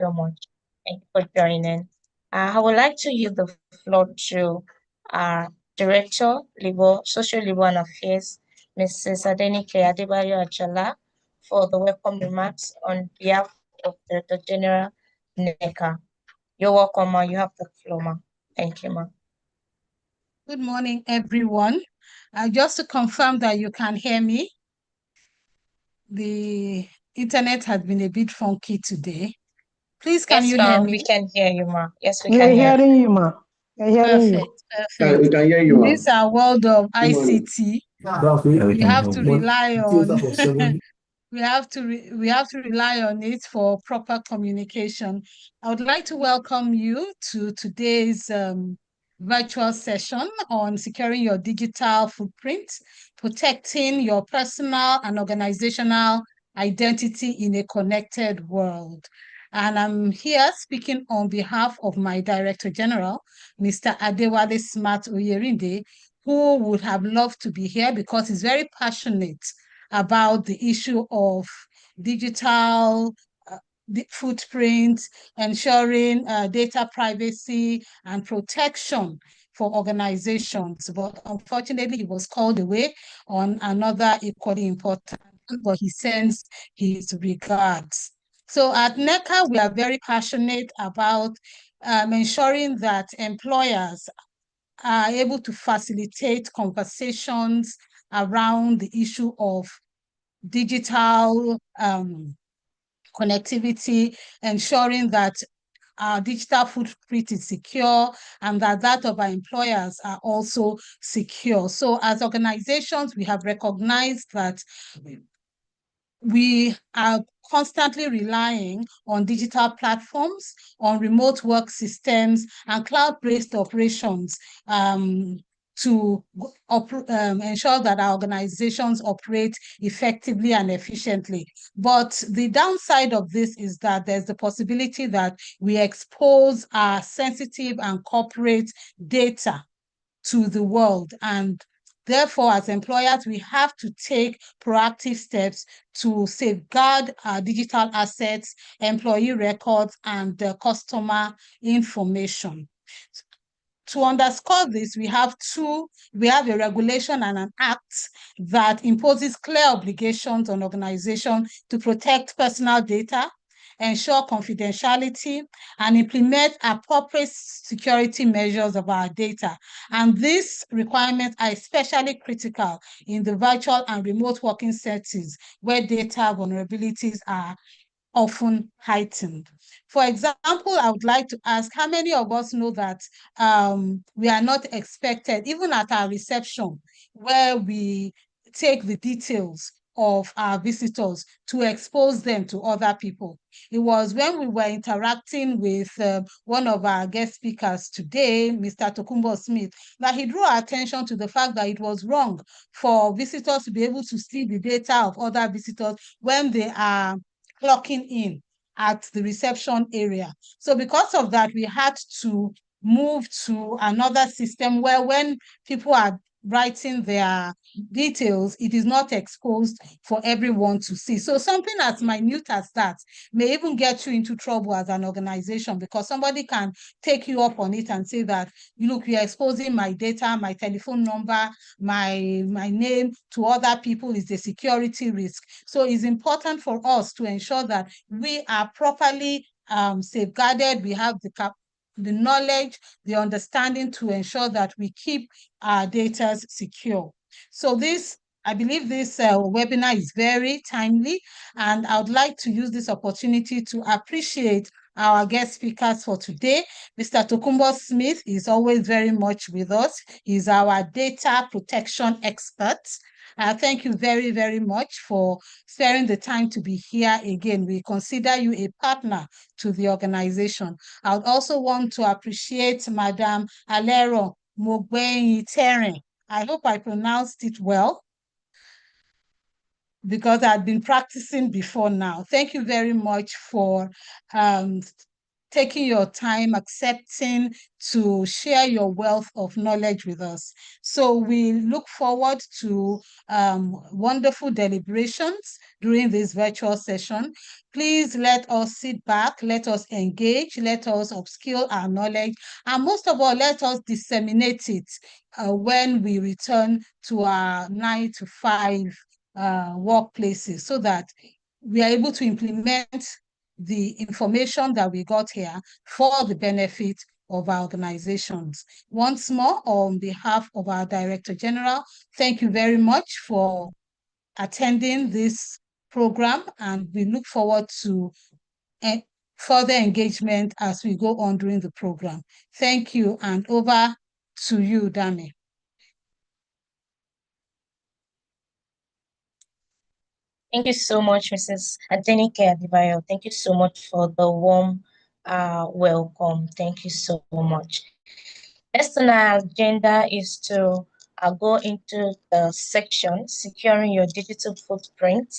so much. Thank you for joining. I would like to yield the floor to our Director, Social Labor and Affairs, Mrs. Adenike Adebayo Ajala, for the welcome remarks on behalf of Director General NECA. You're welcome, ma. You have the floor, ma. Thank you, ma. Good morning, everyone. Just to confirm that you can hear me, the internet has been a bit funky today. Please, can Yes, you hear ma'am. me? We can hear you, ma. Yes, we We're can hear you. hearing you, ma. We're hearing you. Perfect, We perfect. can hear you, In ma'am. this our world of ICT, We we have to rely on we have to rely on it for proper communication. I would like to welcome you to today's virtual session on securing your digital footprint, protecting your personal and organizational identity in a connected world. And I'm here speaking on behalf of my Director General, Mr. Adewale Smart Oyerinde, who would have loved to be here because he's very passionate about the issue of digital the footprint, ensuring data privacy and protection for organizations. But unfortunately, he was called away on another equally important, but he sends his regards. So at NECA, we are very passionate about ensuring that employers are able to facilitate conversations around the issue of digital connectivity, ensuring that our digital footprint is secure and that of our employers are also secure. So as organizations, we have recognized that we are constantly relying on digital platforms, on remote work systems, and cloud-based operations to ensure that our organizations operate effectively and efficiently. But the downside of this is that there's the possibility that we expose our sensitive and corporate data to the world. And therefore, as employers, we have to take proactive steps to safeguard our digital assets, employee records, and customer information. To underscore this, we have a regulation and an act that imposes clear obligations on organizations to protect personal data, ensure confidentiality, and implement appropriate security measures of our data. And these requirements are especially critical in the virtual and remote working settings where data vulnerabilities are often heightened. For example, I would like to ask how many of us know that we are not expected, even at our reception, where we take the details of our visitors to expose them to other people. It was when we were interacting with one of our guest speakers today, Mr. Tokumbo Smith, that he drew our attention to the fact that it was wrong for visitors to be able to see the data of other visitors when they are clocking in at the reception area. So because of that, we had to move to another system where when people are writing their details, it is not exposed for everyone to see. So something as minute as that may even get you into trouble as an organization because somebody can take you up on it and say that, look, you're exposing my data, my telephone number, my name to other people is a security risk. So it's important for us to ensure that we are properly safeguarded. We have the knowledge, the understanding to ensure that we keep our data secure. So I believe this webinar is very timely, and I would like to use this opportunity to appreciate our guest speakers for today. Mr. Tokumbo Smith is always very much with us. He's our data protection expert. Thank you very, very much for sparing the time to be here again. We consider you a partner to the organization. I would also want to appreciate Madam Alero Mogbenyi-Teren. I hope I pronounced it well because I've been practicing before now. Thank you very much for taking your time, accepting to share your wealth of knowledge with us. So we look forward to wonderful deliberations during this virtual session. Please let us sit back, let us engage, let us upskill our knowledge, and most of all, let us disseminate it when we return to our 9 to 5 workplaces, so that we are able to implement the information that we got here for the benefit of our organizations. Once more, on behalf of our Director General, thank you very much for attending this program, and we look forward to further engagement as we go on during the program. Thank you, and over to you, Dami. Thank you so much, Mrs. Adenike Adebayo. Thank you so much for the warm welcome. Thank you so much. Next on our agenda is to go into the section, Securing Your Digital Footprint,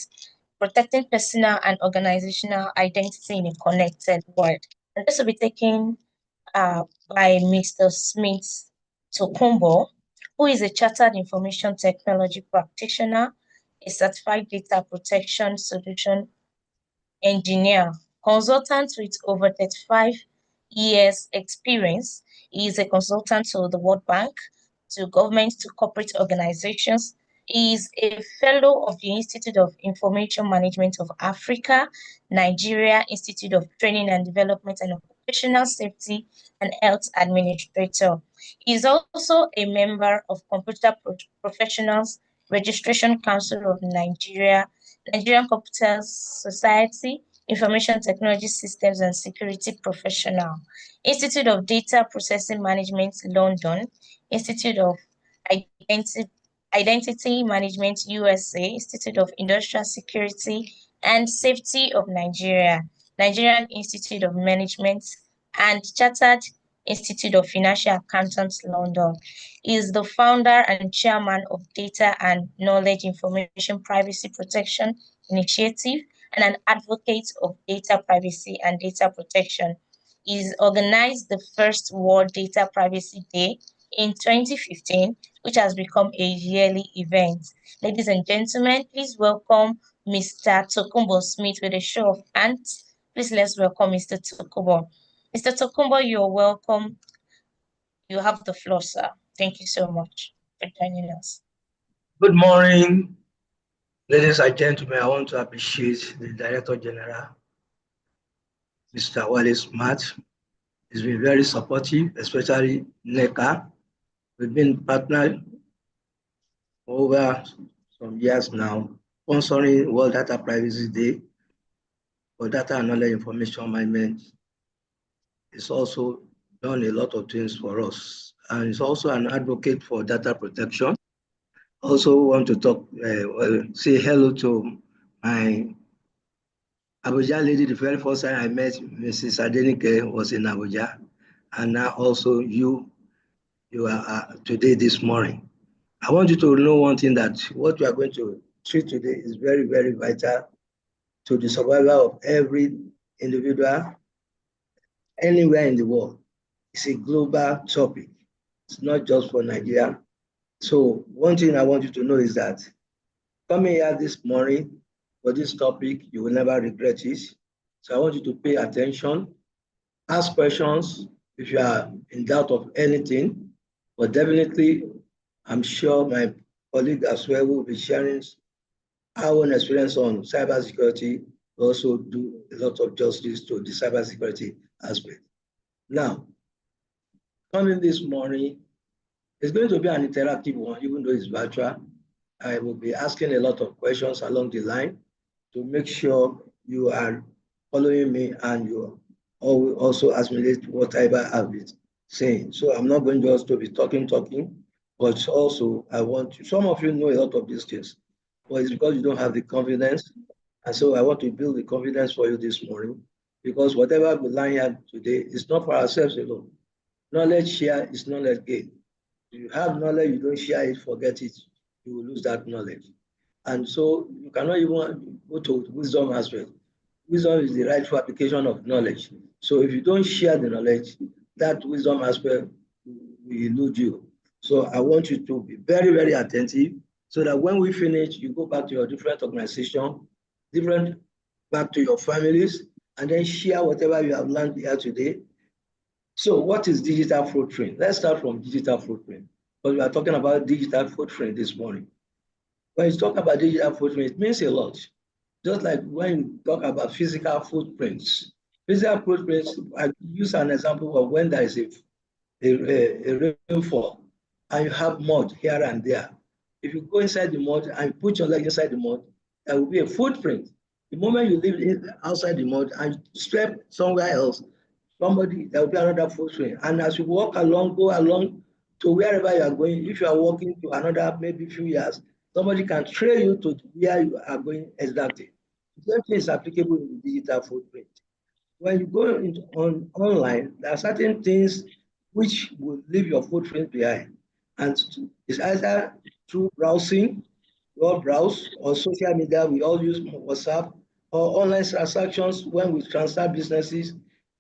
Protecting Personal and Organizational Identity in a Connected World. And this will be taken by Mr. Smith Tokumbo, who is a Chartered Information Technology Practitioner, a Certified Data Protection Solution Engineer, consultant with over 35 years experience. He is a consultant to the World Bank, to government, to corporate organizations. He is a fellow of the Institute of Information Management of Africa, Nigeria Institute of Training and Development, and Occupational Safety and Health Administrator. He is also a member of Computer Professionals Registration Council of Nigeria, Nigerian Computer Society, Information Technology Systems and Security Professional, Institute of Data Processing Management, London, Institute of Identity Management, USA, Institute of Industrial Security and Safety of Nigeria, Nigerian Institute of Management, and Chartered Institute of Financial Accountants, London. He is the founder and chairman of Data and Knowledge Information Privacy Protection Initiative and an advocate of data privacy and data protection. He's organized the first World Data Privacy Day in 2015, which has become a yearly event. Ladies and gentlemen, please welcome Mr. Tokumbo Smith with a show of hands. Please let's welcome Mr. Tokumbo. Mr. Tokumbo, you're welcome. You have the floor, sir. Thank you so much for joining us. Good morning, ladies and gentlemen. I want to appreciate the Director General, Mr. Wale Smart. He's been very supportive, especially NECA. We've been partnered for over some years now, sponsoring World Data Privacy Day for data and knowledge information management. It's also done a lot of things for us, and it's also an advocate for data protection. Also want to talk, say hello to my Abuja lady. The very first time I met Mrs. Adenike was in Abuja, and now also you are today this morning. I want you to know one thing, that what we are going to treat today is very, very vital to the survival of every individual anywhere in the world. It's a global topic. It's not just for Nigeria. So one thing I want you to know is that coming here this morning for this topic, you will never regret it. So I want you to pay attention, ask questions if you are in doubt of anything, but definitely I'm sure my colleague as well will be sharing our own experience on cybersecurity, also do a lot of justice to the cybersecurity aspect. Now, coming this morning, it's going to be an interactive one, even though it's virtual. I will be asking a lot of questions along the line to make sure you are following me and you also assimilate whatever I've been saying. So I'm not going just to be talking, but also I want you, some of you know a lot of these things, but it's because you don't have the confidence. And so I want to build the confidence for you this morning, because whatever we learn here today is not for ourselves alone. Knowledge share is knowledge gain. If you have knowledge, you don't share it, forget it, you will lose that knowledge. And so you cannot even go to wisdom as well. wisdom is the rightful application of knowledge. So if you don't share the knowledge, that wisdom aspect will elude you. So I want you to be very, very attentive so that when we finish, you go back to your different organization, back to your families, and then share whatever you have learned here today. So what is digital footprint? Let's start from digital footprint, because we are talking about digital footprint this morning. When you talk about digital footprint, it means a lot. Just like when you talk about physical footprints. Physical footprints, I use an example of when there is a rainfall and you have mud here and there. If you go inside the mud and you put your leg inside the mud, there will be a footprint. The moment you live outside the mud and you step somewhere else, there will be another footprint. And as you walk along, go along to wherever you are going, if you are walking to another maybe few years, somebody can trail you to where you are going exactly. The same thing is applicable in the digital footprint. When you go online, there are certain things which will leave your footprint behind. And it's either through browsing, we all browse, or social media, we all use WhatsApp, or online transactions when we transfer businesses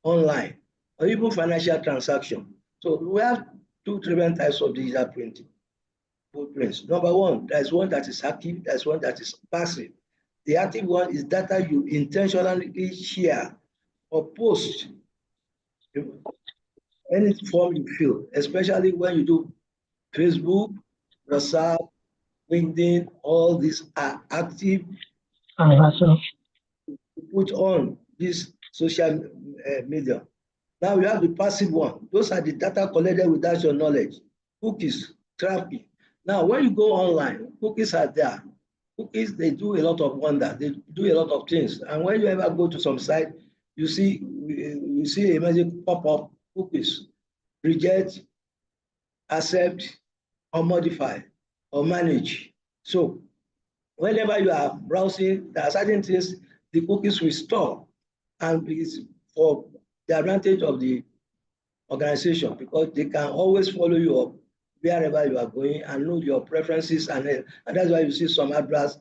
online, or even financial transaction. So we have two different types of digital printing footprints. Number one, there's one that is active, there's one that is passive. The active one is data you intentionally share or post in any form you feel, especially when you do Facebook, WhatsApp, LinkedIn, all these are active. Put on this social media. Now we have the passive one. Those are the data collected without your knowledge. Cookies, tracking. Now when you go online, cookies are there. Cookies, they do a lot of wonder. They do a lot of things. And when you ever go to some site, you see a message pop up, cookies, reject, accept, or modify, or manage. So whenever you are browsing, there are certain things the cookies will store, and it's for the advantage of the organization, because they can always follow you up wherever you are going and know your preferences, and that's why you see some adverts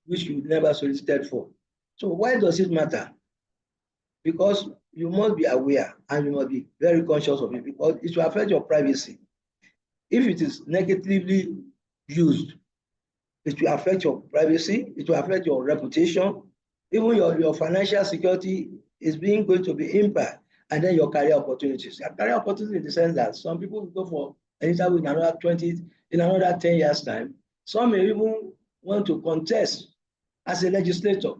which you never solicited for. So why does it matter? Because you must be aware and you must be very conscious of it, because it will affect your privacy. If it is negatively used, it will affect your privacy, it will affect your reputation, even your financial security is going to be impaired, and then your career opportunities. Your career opportunities in the sense that some people will go for an interview in another 10 years' time. Some may even want to contest as a legislator.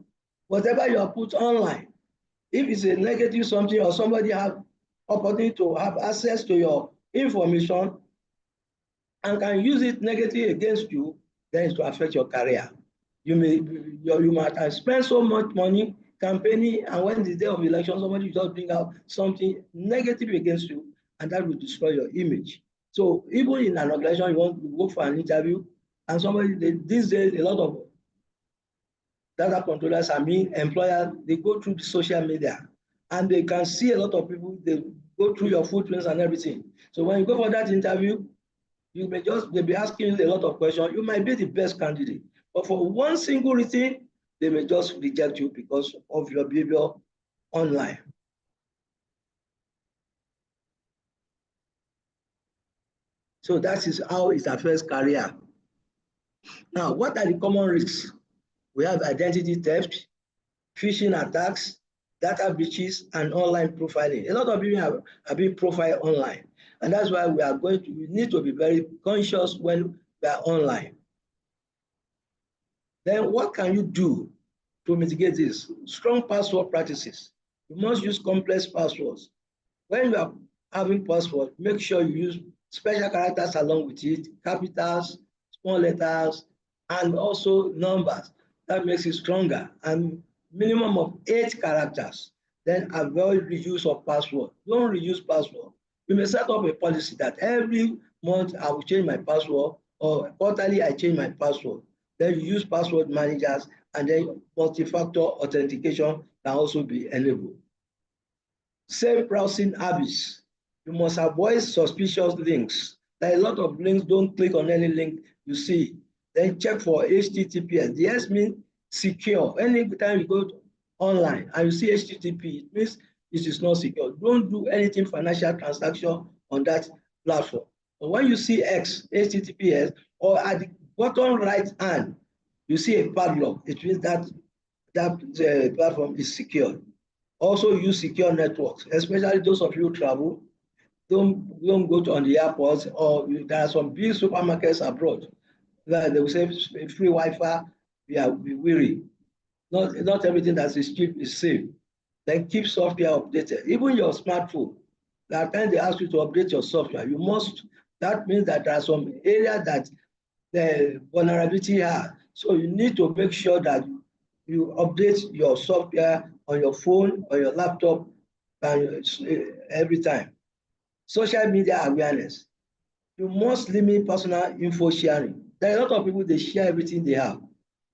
Whatever you are put online, if it's a negative something or somebody have opportunity to have access to your information and can use it negatively against you, then it will affect your career. You might have spent so much money campaigning, and when the day of election, somebody just bring out something negative against you, and that will destroy your image. So even in an organization, you want to go for an interview, and somebody, these days, a lot of data controllers, employers, they go through the social media, and they can see a lot of people, they go through your footprints and everything. So when you go for that interview, they'll be asking you a lot of questions. You might be the best candidate, but for one single reason, they may just reject you because of your behavior online. So that is how it affects career. Now, what are the common risks? We have identity theft, phishing attacks, data breaches, and online profiling. A lot of people have been profiled online, and that's why we need to be very conscious when we are online. Then what can you do to mitigate this? Strong password practices. You must use complex passwords. When you are having password, make sure you use special characters along with it, capitals, small letters, and also numbers. That makes it stronger, and minimum of 8 characters. Then avoid reuse of password. Don't reuse password. You may set up a policy that every month I will change my password, or quarterly I change my password. Then you use password managers, and then multi-factor authentication can also be enabled. Safe browsing habits. You must avoid suspicious links. There are a lot of links. Don't click on any link you see. Then check for HTTPS. The S means secure. Anytime you go online and you see HTTP, it means it is not secure. Don't do anything financial transaction on that platform. But when you see X, HTTPS, or at the bottom right hand, you see a padlock, it means that platform is secure. Also use secure networks, especially those of you who travel. Don't go to on the airports, or there are some big supermarkets abroad that they will say free Wi-Fi. Be wary. Not everything that is cheap is safe. Then keep software updated. Even your smartphone, there are times they ask you to update your software. You must. That means that there are some areas that the vulnerability are. So you need to make sure that you update your software on your phone or your laptop every time. Social media awareness. You must limit personal info sharing. There are a lot of people, they share everything they have,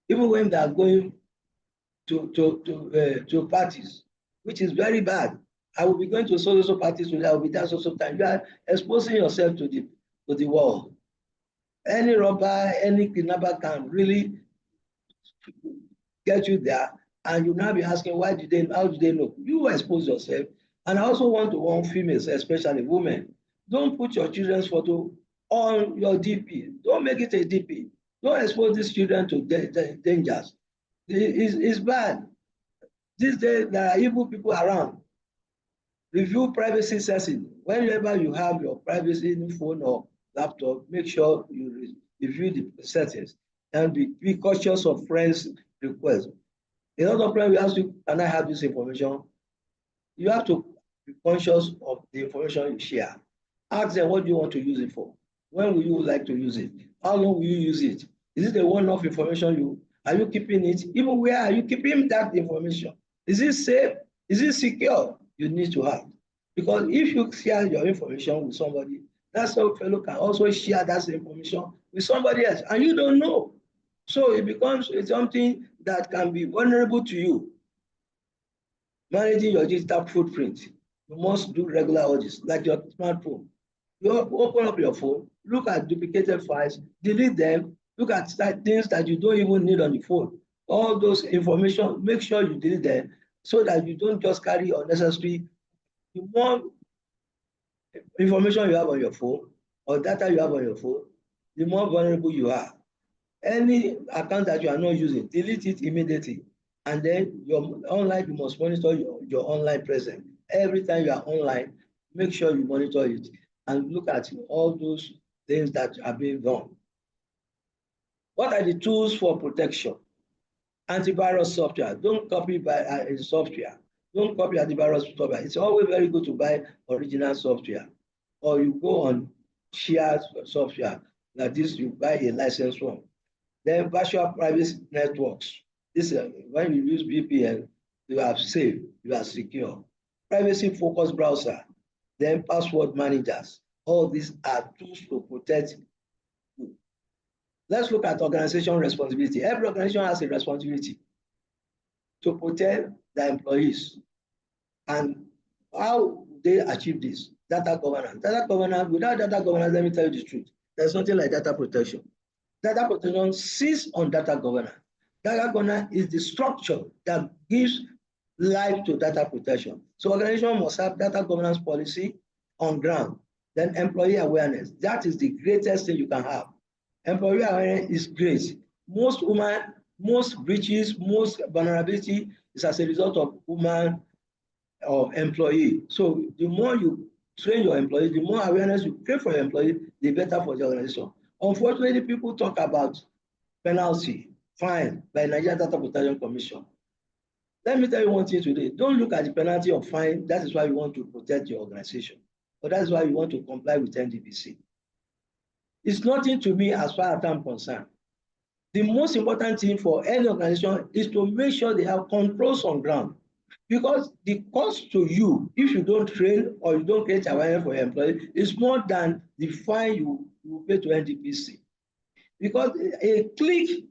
even when they are going to parties, which is very bad. I will be going to so parties today. I will be there so time. You are exposing yourself to the world. Any robber, any kidnapper can really get you there, and you now be asking how did they know? You expose yourself. And I also want to warn females, especially women, don't put your children's photo on your DP. Don't make it a DP. Don't expose these children to dangers. It's bad. These days, there are evil people around. Review privacy settings. Whenever you have your privacy in phone or laptop, make sure you review the settings and be cautious of friends' requests. A lot of friends will ask you, can I have this information? You have to be conscious of the information you share. Ask them, what do you want to use it for? When will you like to use it? How long will you use it? Is it a one-off information? Are you keeping it? Even where are you keeping that information? Is it safe? Is it secure? You need to have. Because if you share your information with somebody, that fellow can also share that information with somebody else, and you don't know. So it becomes something that can be vulnerable to you. Managing your digital footprint. You must do regular audits, like your smartphone. You open up your phone, look at duplicated files, delete them, look at things that you don't even need on the phone. All those information, make sure you delete them so that you don't just carry unnecessary. The more information you have on your phone or data you have on your phone, the more vulnerable you are. Any account that you are not using, delete it immediately. And then your online, you must monitor your online presence. Every time you are online, make sure you monitor it and look at all those things that are being done. What are the tools for protection? Antivirus software. Don't copy software. Don't copy antivirus software. It's always very good to buy original software. Or you go on shared software. Like this, you buy a licensed one. Then virtual private networks. This when you use VPN, you are safe, you are secure. Privacy-focused browser, then password managers. All these are tools to protect you. Let's look at organization responsibility. Every organization has a responsibility to protect their employees. And how they achieve this? Data governance. Data governance, without data governance, let me tell you the truth, there's nothing like data protection. Data protection sits on data governance. Data governance is the structure that gives life to data protection. So organization must have data governance policy on ground. Then employee awareness. That is the greatest thing you can have. Employee awareness is great. Most breaches, most vulnerability is as a result of human or employee. So the more you train your employees, the more awareness you create for your employees, the better for the organization. Unfortunately, people talk about penalty, fine by Nigeria Data Protection Commission. Let me tell you one thing today. Don't look at the penalty or fine. That is why you want to protect your organization. But that's why you want to comply with NDPC. It's nothing to me as far as I'm concerned. The most important thing for any organization is to make sure they have controls on ground. Because the cost to you, if you don't train or you don't create awareness for your employees, is more than the fine you pay to NDPC. Because a click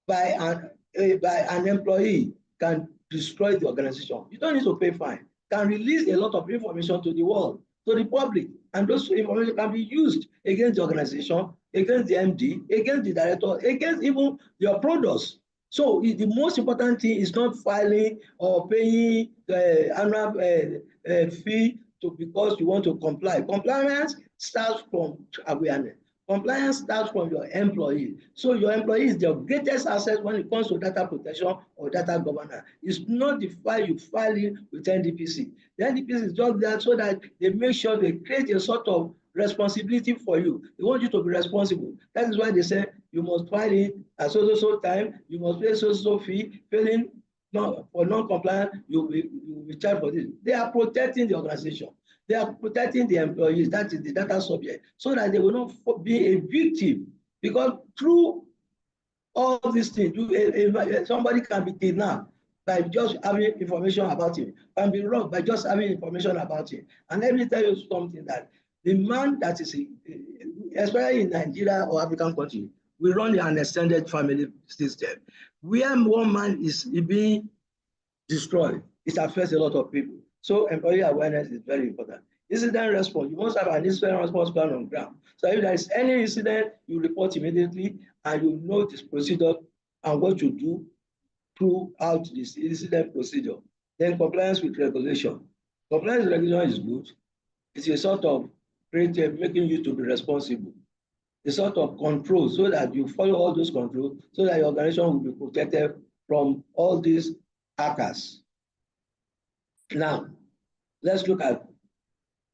by an employee can destroy the organization. You don't need to pay fine. Can release a lot of information to the world, to the public, and those information can be used against the organization, against the MD, against the director, against even your products. So the most important thing is not filing or paying the annual fee because you want to comply. Compliance starts from awareness. Compliance starts from your employee. So your employee is the greatest asset when it comes to data protection or data governance. It's not the file you file in with NDPC. The NDPC is just there so that they make sure they create a sort of responsibility for you. They want you to be responsible. That is why they say you must file it at so time, you must pay so fee, failing for non-compliance, you will be charged for this. They are protecting the organization. They are protecting the employees, that is the data subject, so that they will not be a victim. Because through all these things, somebody can be kidnapped by just having information about him, can be robbed by just having information about him. And let me tell you something, that the man that is, especially in Nigeria or African country, we run an extended family system. Where one man is being destroyed, it affects a lot of people. So employee awareness is very important. Incident response, you must have an incident response plan on ground. So if there is any incident, you report immediately and you know this procedure and what to do throughout this incident procedure. Then compliance with regulation. Compliance with regulation is good. It's a sort of making you to be responsible. A sort of control so that you follow all those controls so that your organization will be protected from all these hackers. Now, let's look at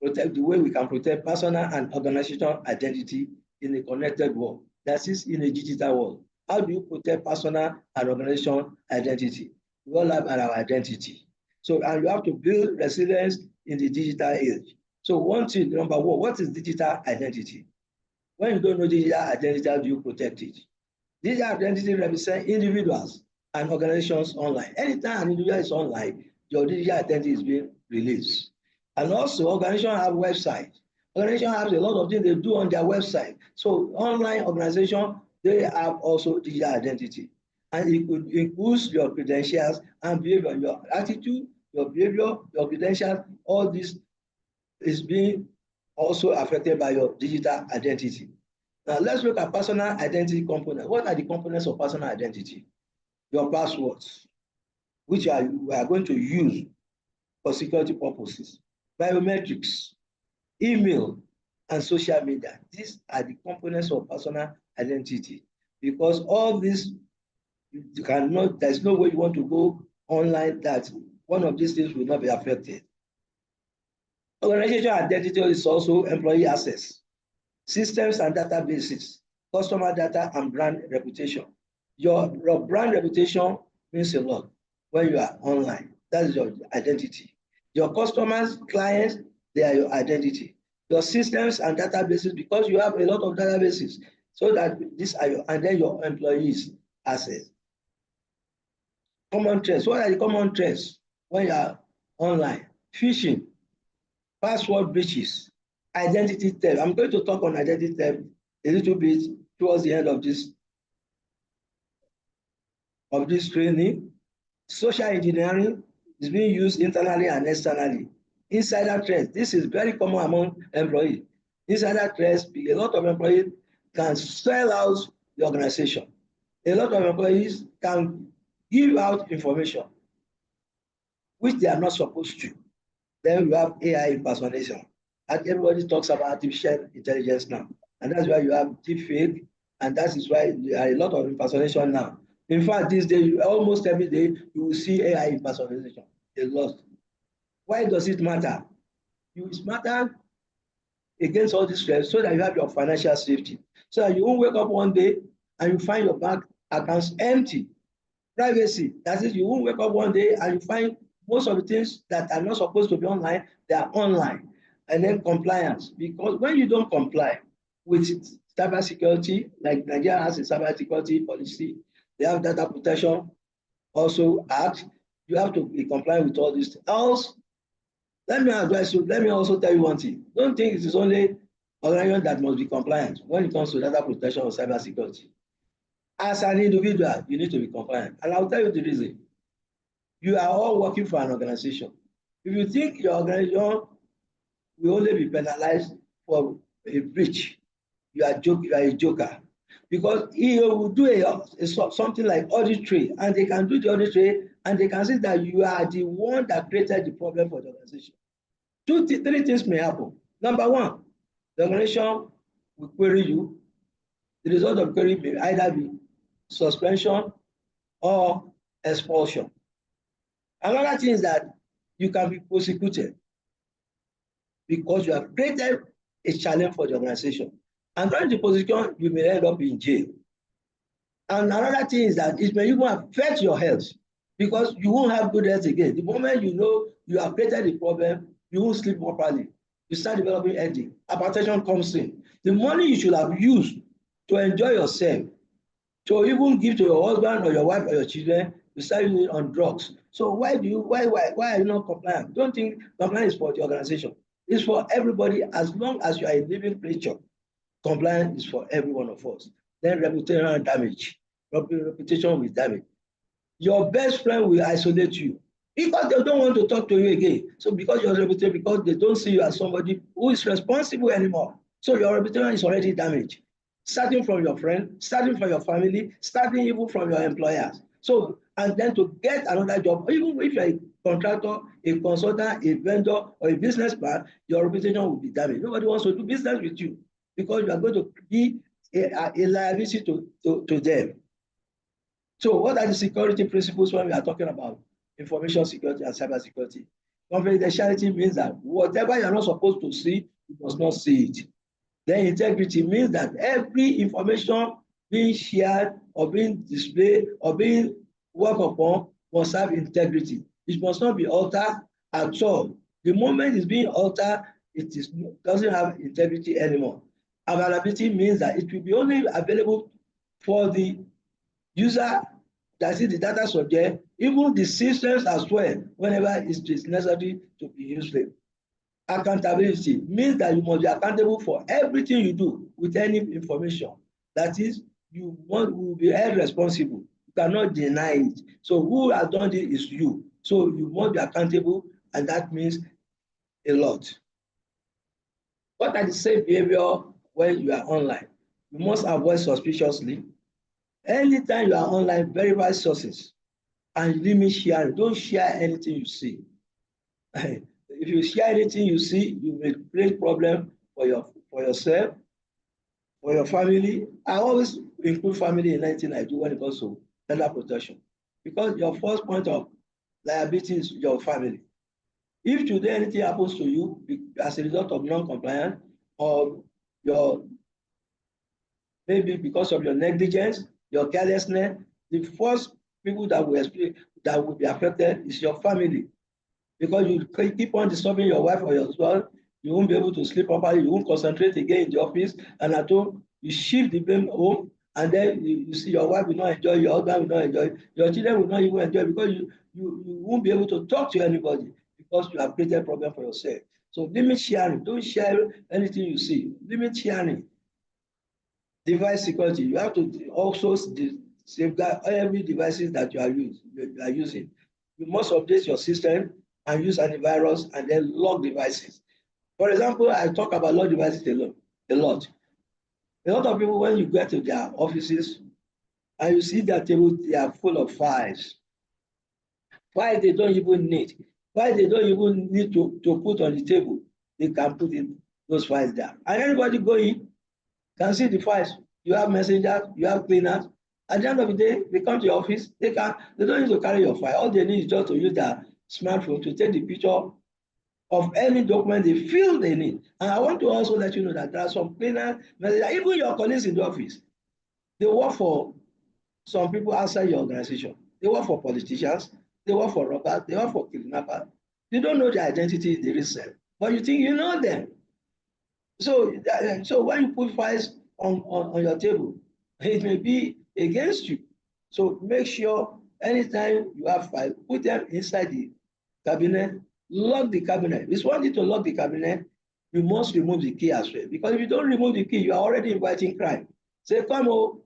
the way we can protect personal and organizational identity in a connected world. That is, in a digital world. How do you protect personal and organizational identity? We all have our identity. So, and you have to build resilience in the digital age. So one thing, number one, what is digital identity? When you don't know digital identity, how do you protect it? Digital identity represents individuals and organizations online. Anytime an individual is online, your digital identity is being released. And also, organizations have websites. Organizations have a lot of things they do on their website. So online organizations, they have also digital identity. And it could include your credentials and behavior, your attitude, your behavior, your credentials, all this is being also affected by your digital identity. Now let's look at personal identity components. What are the components of personal identity? Your passwords, which we are going to use for security purposes, biometrics, email, and social media. These are the components of personal identity. Because all this, you cannot, there's no way you want to go online that one of these things will not be affected. Organizational identity is also employee access, systems and databases, customer data, and brand reputation. Your brand reputation means a lot when you are online. That is your identity. Your customers, clients, they are your identity. Your systems and databases, because you have a lot of databases, so that these are your, and then your employees' assets. Common threats. What are the common threats when you are online? Phishing, password breaches, identity theft. I'm going to talk on identity theft a little bit towards the end of this training. Social engineering is being used internally and externally. Insider threats. This is very common among employees. Insider threats, a lot of employees can sell out the organization. A lot of employees can give out information which they are not supposed to. Then you have AI impersonation. And everybody talks about artificial intelligence now. And that's why you have deepfake, and that is why there are a lot of impersonation now. In fact, these days, almost every day, you will see AI impersonation. A lot. Why does it matter? It matters against all this stress so that you have your financial safety. So that you won't wake up one day and you find your bank accounts empty. Privacy. That is, you won't wake up one day and you find most of the things that are not supposed to be online, they are online. And then compliance. Because when you don't comply with cybersecurity, like Nigeria has a cybersecurity policy, they have data protection also act, you have to be compliant with all these things. Else, let me advise you, let me also tell you one thing. Don't think it is only organization that must be compliant when it comes to data protection or cybersecurity. As an individual, you need to be compliant. And I'll tell you the reason. You are all working for an organization. If you think your organization will only be penalized for a breach, you are a joker. because he will do something like auditory, and they can do the auditory, and they can see that you are the one that created the problem for the organization. Three things may happen. Number one, the organization will query you. The result of query may either be suspension or expulsion. Another thing is that you can be prosecuted because you have created a challenge for the organization. And during the prosecution, you may end up in jail. And another thing is that it may even affect your health because you won't have good health again. The moment you know you have created a problem, you won't sleep properly. You start developing headache. Hypertension comes in. The money you should have used to enjoy yourself, to even give to your husband or your wife or your children, you start using it on drugs. So why are you not compliant? Don't think compliance is for the organization. It's for everybody. As long as you are a living creature, compliance is for every one of us. Then reputation damage. Reputation will damage. Your best friend will isolate you because they don't want to talk to you again. So because your reputation, because they don't see you as somebody who is responsible anymore. So your reputation is already damaged. Starting from your friend, starting from your family, starting even from your employers. So, and then to get another job, even if you're a contractor, a consultant, a vendor, or a businessman, your reputation will be damaged. Nobody wants to do business with you because you are going to be a liability to them. So what are the security principles when we are talking about information security and cyber security? Confidentiality means that whatever you're not supposed to see, you must not see it. Then integrity means that every information being shared or being displayed or being worked upon must have integrity. It must not be altered at all. The moment it's being altered, it doesn't have integrity anymore. Availability means that it will be only available for the user that is the data subject, even the systems as well, whenever it is necessary to be useful. Accountability means that you must be accountable for everything you do with any information. That is, you will be held responsible. You cannot deny it. So who has done it is you. So you must be accountable, and that means a lot. What are the safe behavior when you are online? You must avoid suspiciously. Anytime you are online, verify sources and limit sharing. Don't share anything you see. If you share anything you see, you will create problem for yourself, for your family. I always include family in anything I do when it comes to data protection, because your first point of liability is your family. If today anything happens to you as a result of non-compliance or maybe because of your negligence, your carelessness, the first people that will be affected is your family. Because you keep on disturbing your wife or your husband, you won't be able to sleep properly, you won't concentrate again in the office, and at home, you shift the blame home, and then you see your wife will not enjoy, your husband will not enjoy, your children will not even enjoy, because you won't be able to talk to anybody because you have created a problem for yourself. So limit sharing. Don't share anything you see. Limit sharing. Device security. You have to also safeguard every devices that you are using. You must update your system and use antivirus and then lock devices. For example, I talk about lock devices a lot. A lot of people, when you get to their offices and you see their table, they are full of files. Files they don't even need. Files they don't even need to put on the table. They can put those files there. And anybody going can see the files. You have messengers, you have cleaners. At the end of the day, they come to your office, they don't need to carry your file. All they need is just to use their smartphone to take the picture of any document they feel they need. And I want to also let you know that there are some cleaners, even your colleagues in the office, they work for some people outside your organization. They work for politicians, they work for robbers, they work for kidnappers. You don't know their identity in the real self, but you think you know them. So when you put files on your table, it may be against you. So make sure anytime you have files, put them inside the cabinet, lock the cabinet. If you want you to lock the cabinet, you must remove the key as well. Because if you don't remove the key, you are already inviting crime. Say, come on,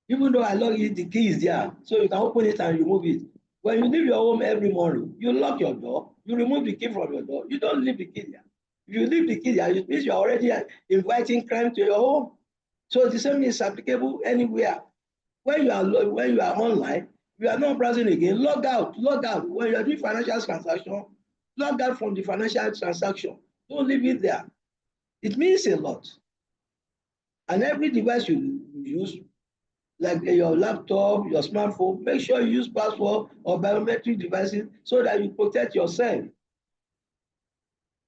even though I lock it, the key is there. So you can open it and remove it. When you leave your home every morning, you lock your door, you remove the key from your door, you don't leave the key there. If you leave the key there, it means you're already inviting crime to your home. So the same is applicable anywhere. When you are online, you are not browsing again. Log out. When you are doing financial transaction, log out from the financial transaction. Don't leave it there. It means a lot. And every device you use, like your laptop, your smartphone, make sure you use password or biometric devices so that you protect yourself.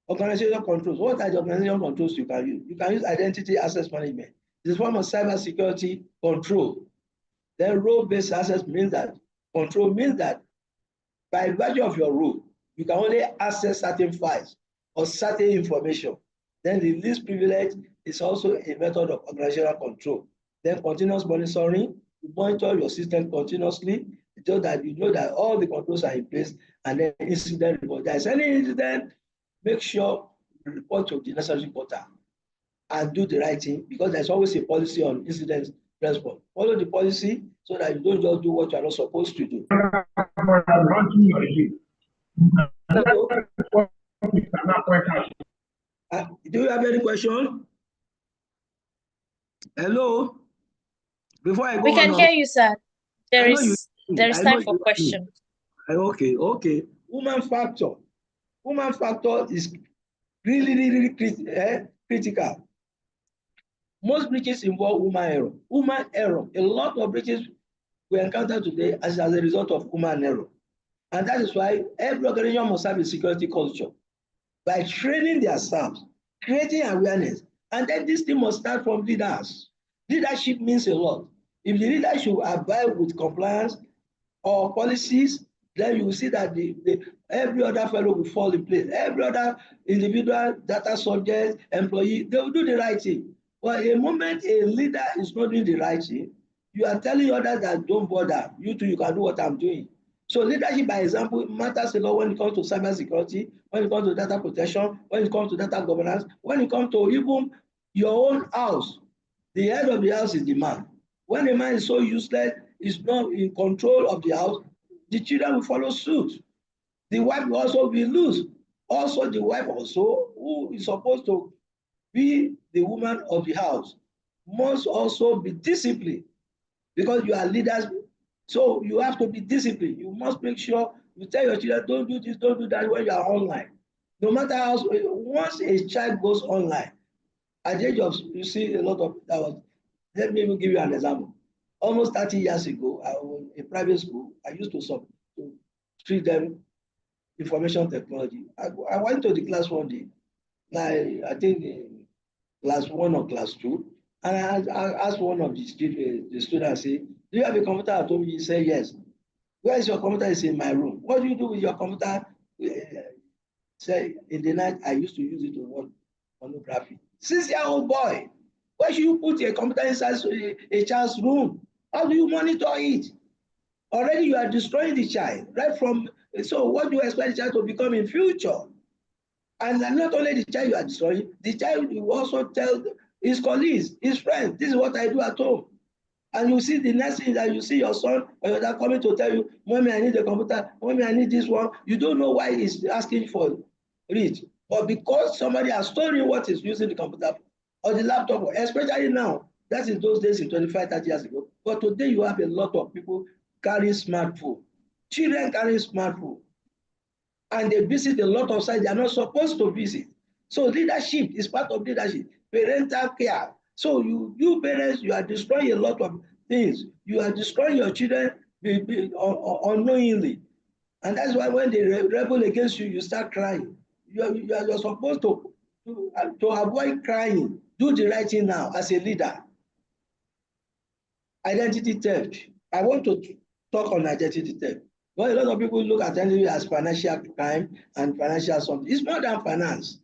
Organizational controls. What are the organizational controls you can use? You can use identity access management. This form of cybersecurity control. Then role-based access means that control means that by virtue of your role, you can only access certain files or certain information. Then the least privilege is also a method of organizational control. Then continuous monitoring, you monitor your system continuously so that you know that all the controls are in place. And then incident report. If there's any incident, make sure you report to the necessary portal and do the right thing, because there's always a policy on incident response. Follow the policy so that you don't just do what you are not supposed to do. Do you have any question? Hello? Before I go We can on, hear you, sir. There is time for questions. Okay. Woman factor. Woman factor is really critical. Most breaches involve human error. Human error. A lot of breaches we encounter today as a result of human error. And that is why every organization must have a security culture. By training their staff, creating awareness, and then this thing must start from leaders. Leadership means a lot. If the leader should abide with compliance or policies, then you will see that every other fellow will fall in place. Every other individual, data subject, employee, they will do the right thing. But the moment a leader is not doing the right thing, you are telling others that don't bother. You too, you can do what I'm doing. So leadership, by example, matters a lot when it comes to cybersecurity, when it comes to data protection, when it comes to data governance, when it comes to even your own house. The head of the house is the man. When the man is so useless, is not in control of the house, the children will follow suit. The wife will also be loose. Also, the wife also, who is supposed to be the woman of the house, must also be disciplined, because you are leaders. So you have to be disciplined. You must make sure you tell your children, don't do this, don't do that when you are online. No matter how, once a child goes online, at the age of, you see a lot of that was, let me even give you an example. Almost 30 years ago, I was in a private school. I used to treat them information technology. I went to the class one day, I think in class 1 or class 2, and I asked one of the students, I say, do you have a computer at home? He said, yes. Where is your computer? It's in my room. What do you do with your computer? Say, in the night, I used to use it to watch pornography. 6-year-old boy, where should you put a computer inside a child's room? How do you monitor it? Already you are destroying the child, right from, so what do you expect the child to become in future? And not only the child you are destroying, the child will also tell his colleagues, his friends, this is what I do at home. And you see the next thing that you see your son or your dad coming to tell you, Mommy, I need a computer, Mommy, I need this one. You don't know why he's asking for it. But because somebody has told you what he's using the computer or the laptop, especially now, that is those days in 25, 30 years ago. But today you have a lot of people carrying smartphone. Children carrying smartphone. And they visit a lot of sites they are not supposed to visit. So leadership is part of leadership. Parental care. So you parents, you are destroying a lot of things. You are destroying your children unknowingly. And that's why when they rebel against you, you start crying. You're supposed to avoid crying. Do the right thing now as a leader. Identity theft. I want to talk on identity theft. Well, a lot of people look at identity as financial crime and financial something. It's more than finance.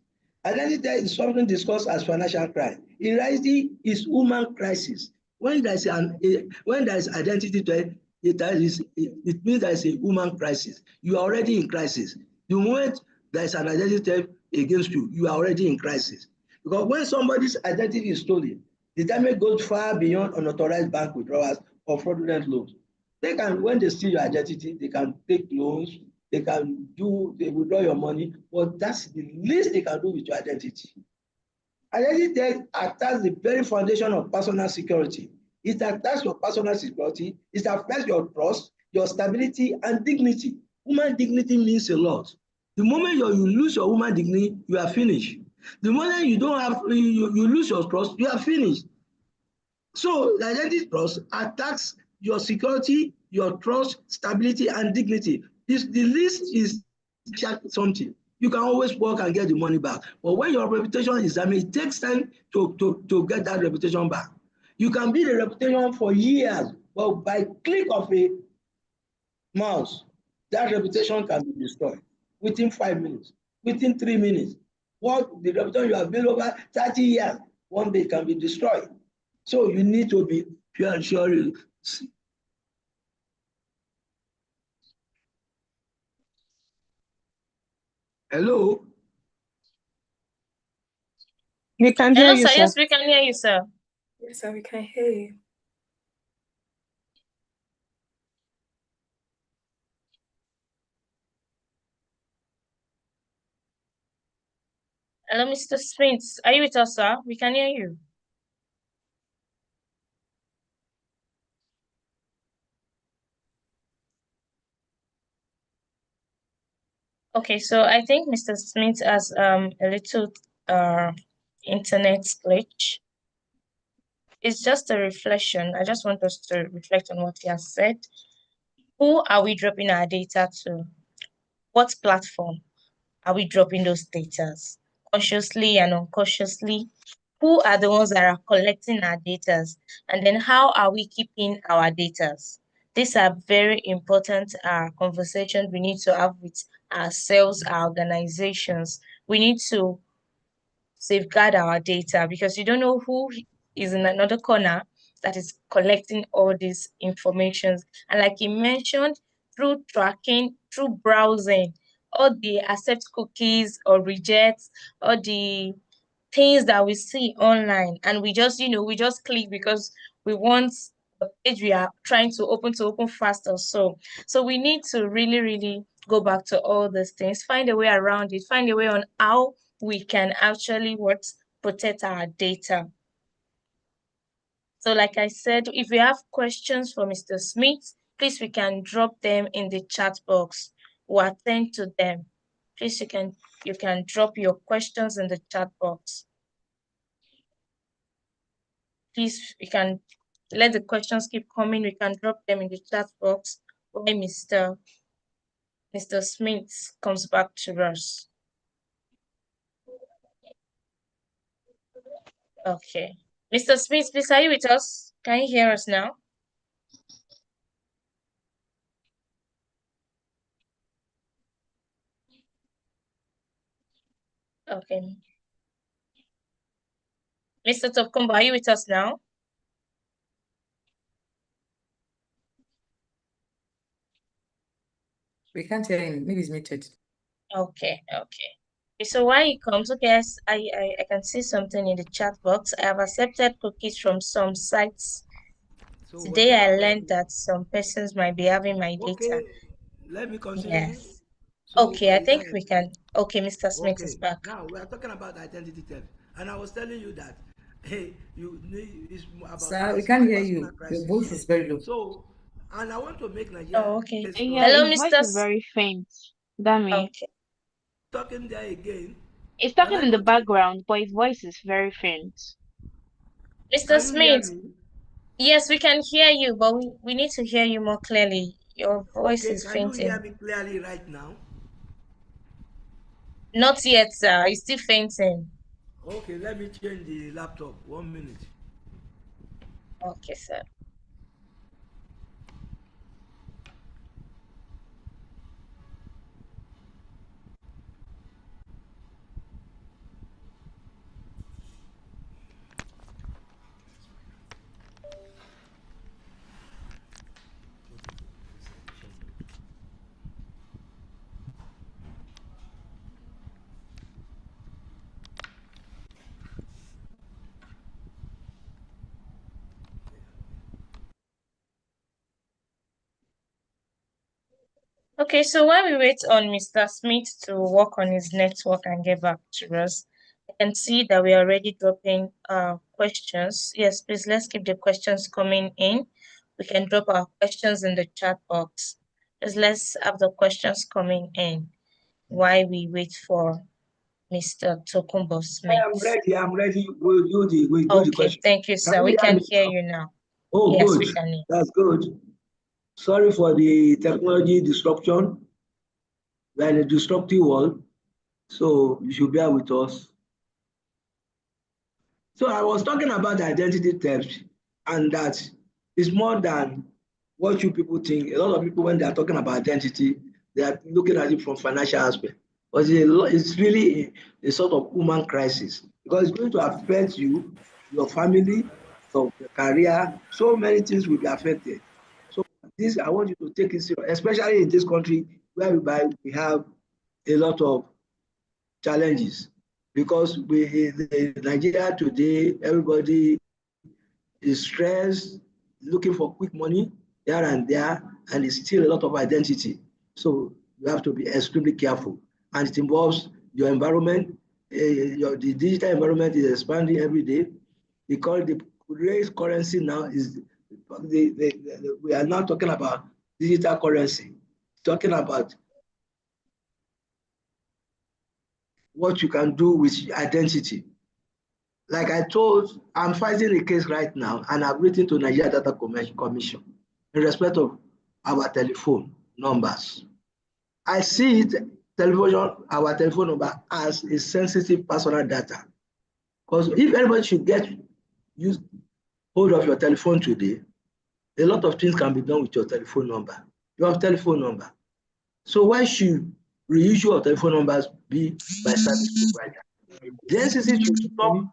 Identity theft is something discussed as financial crime. In reality, it's human crisis. When there is identity theft, it means there is a human crisis. You are already in crisis. The moment there is an identity theft against you, you are already in crisis. Because when somebody's identity is stolen, the damage goes far beyond unauthorized bank withdrawals or fraudulent loans. They can, when they steal your identity, they can take loans, they withdraw your money, but that's the least they can do with your identity. Identity theft attacks the very foundation of personal security. It attacks your personal security. It affects your trust, your stability, and dignity. Human dignity means a lot. The moment you lose your human dignity, you are finished. The moment you don't have, you lose your trust, you are finished. So the identity trust attacks your security, your trust, stability, and dignity. The list is something. You can always work and get the money back. But when your reputation is damaged, it takes time to get that reputation back. You can build a reputation for years, but by click of a mouse, that reputation can be destroyed within 5 minutes, within 3 minutes. What the reputation you have built over 30 years, one day can be destroyed. So you need to be pure and sure. Hello? We can hear Hello, you, sir. sir. Yes, we can hear you, sir. Yes, sir, we can hear you. Hello, Mr. Smith. Are you with us, sir? We can hear you. Okay, so I think Mr. Smith has a little internet glitch. It's just a reflection. I just want us to reflect on what he has said. Who are we dropping our data to? What platform are we dropping those data? Consciously and unconsciously? Who are the ones that are collecting our data? And then how are we keeping our data? These are very important conversations we need to have with ourselves, our organizations. We need to safeguard our data because you don't know who is in another corner that is collecting all these informations. And like you mentioned, through tracking, through browsing, all the accept cookies or rejects, all the things that we see online, and we just, we just click because we want the page we are trying to open fast or so. So we need to really, really go back to all these things, find a way around it, find a way on how we can actually protect our data. So like I said, if you have questions for Mr. Smith, please we can drop them in the chat box. We'll attend to them. Please you can drop your questions in the chat box. Please, we can let the questions keep coming. We can drop them in the chat box when Mr. Smith comes back to us. Okay. Mr. Smith, please, are you with us? Can you hear us now? Okay. Mr. Topkombo, are you with us now? We can't hear him. Maybe he's muted. Okay. So while he comes, okay, yes, I can see something in the chat box. I have accepted cookies from some sites. So Today I whatever learned that some persons might be having my data. Okay, let me continue. Yes. So, Okay, I think we can. Okay, Mr. Smith is okay, back. now we are talking about identity theft, and I was telling you that, hey, you need it's about Sir, we can't hear you. personal Your crisis. voice is very low. So, and I want to make Nigeria. Oh, okay. Yeah, Hello, his voice Mr. is very faint. Dami. Okay. Talking there again. He's Can talking I in the continue? background, but his voice is very faint. Mr. Can you hear Smith, me? yes, we can hear you, but we need to hear you more clearly. Your voice Okay, is can you hear fainting. me clearly right now? Not yet, sir. It's still fainting. Okay, let me change the laptop. 1 minute. Okay, sir. Okay, so while we wait on Mr. Smith to work on his network and get back to us, I can see that we are already dropping questions. Yes, please, let's keep the questions coming in. We can drop our questions in the chat box. Just let's have the questions coming in while we wait for Mr. Tokumbo Smith. I'm ready. We'll do the Okay, question. thank you, sir. We can hear you now. Oh, Yes, good. we can hear. That's good. Sorry for the technology disruption. We're in a disruptive world, so you should bear with us. So I was talking about identity theft, and that is more than what you people think. A lot of people, when they are talking about identity, they are looking at it from financial aspect. But it's really a sort of human crisis, because it's going to affect you, your family, your career. So many things will be affected. So this, I want you to take it serious, especially in this country whereby we have a lot of challenges, because in Nigeria today, everybody is stressed, looking for quick money here and there, and it's still a lot of identity. So you have to be extremely careful, and it involves your environment. The digital environment is expanding every day. They call it the raised currency now is we are now talking about digital currency, talking about what you can do with identity. Like I told, I'm fighting a case right now, and I've written to Nigeria Data Commission in respect of our telephone numbers. I see it, our telephone number, as a sensitive personal data. Because if everybody should use hold of your telephone today, a lot of things can be done with your telephone number. Your telephone number. So why should reissue of telephone numbers be by service provider? The NCC should stop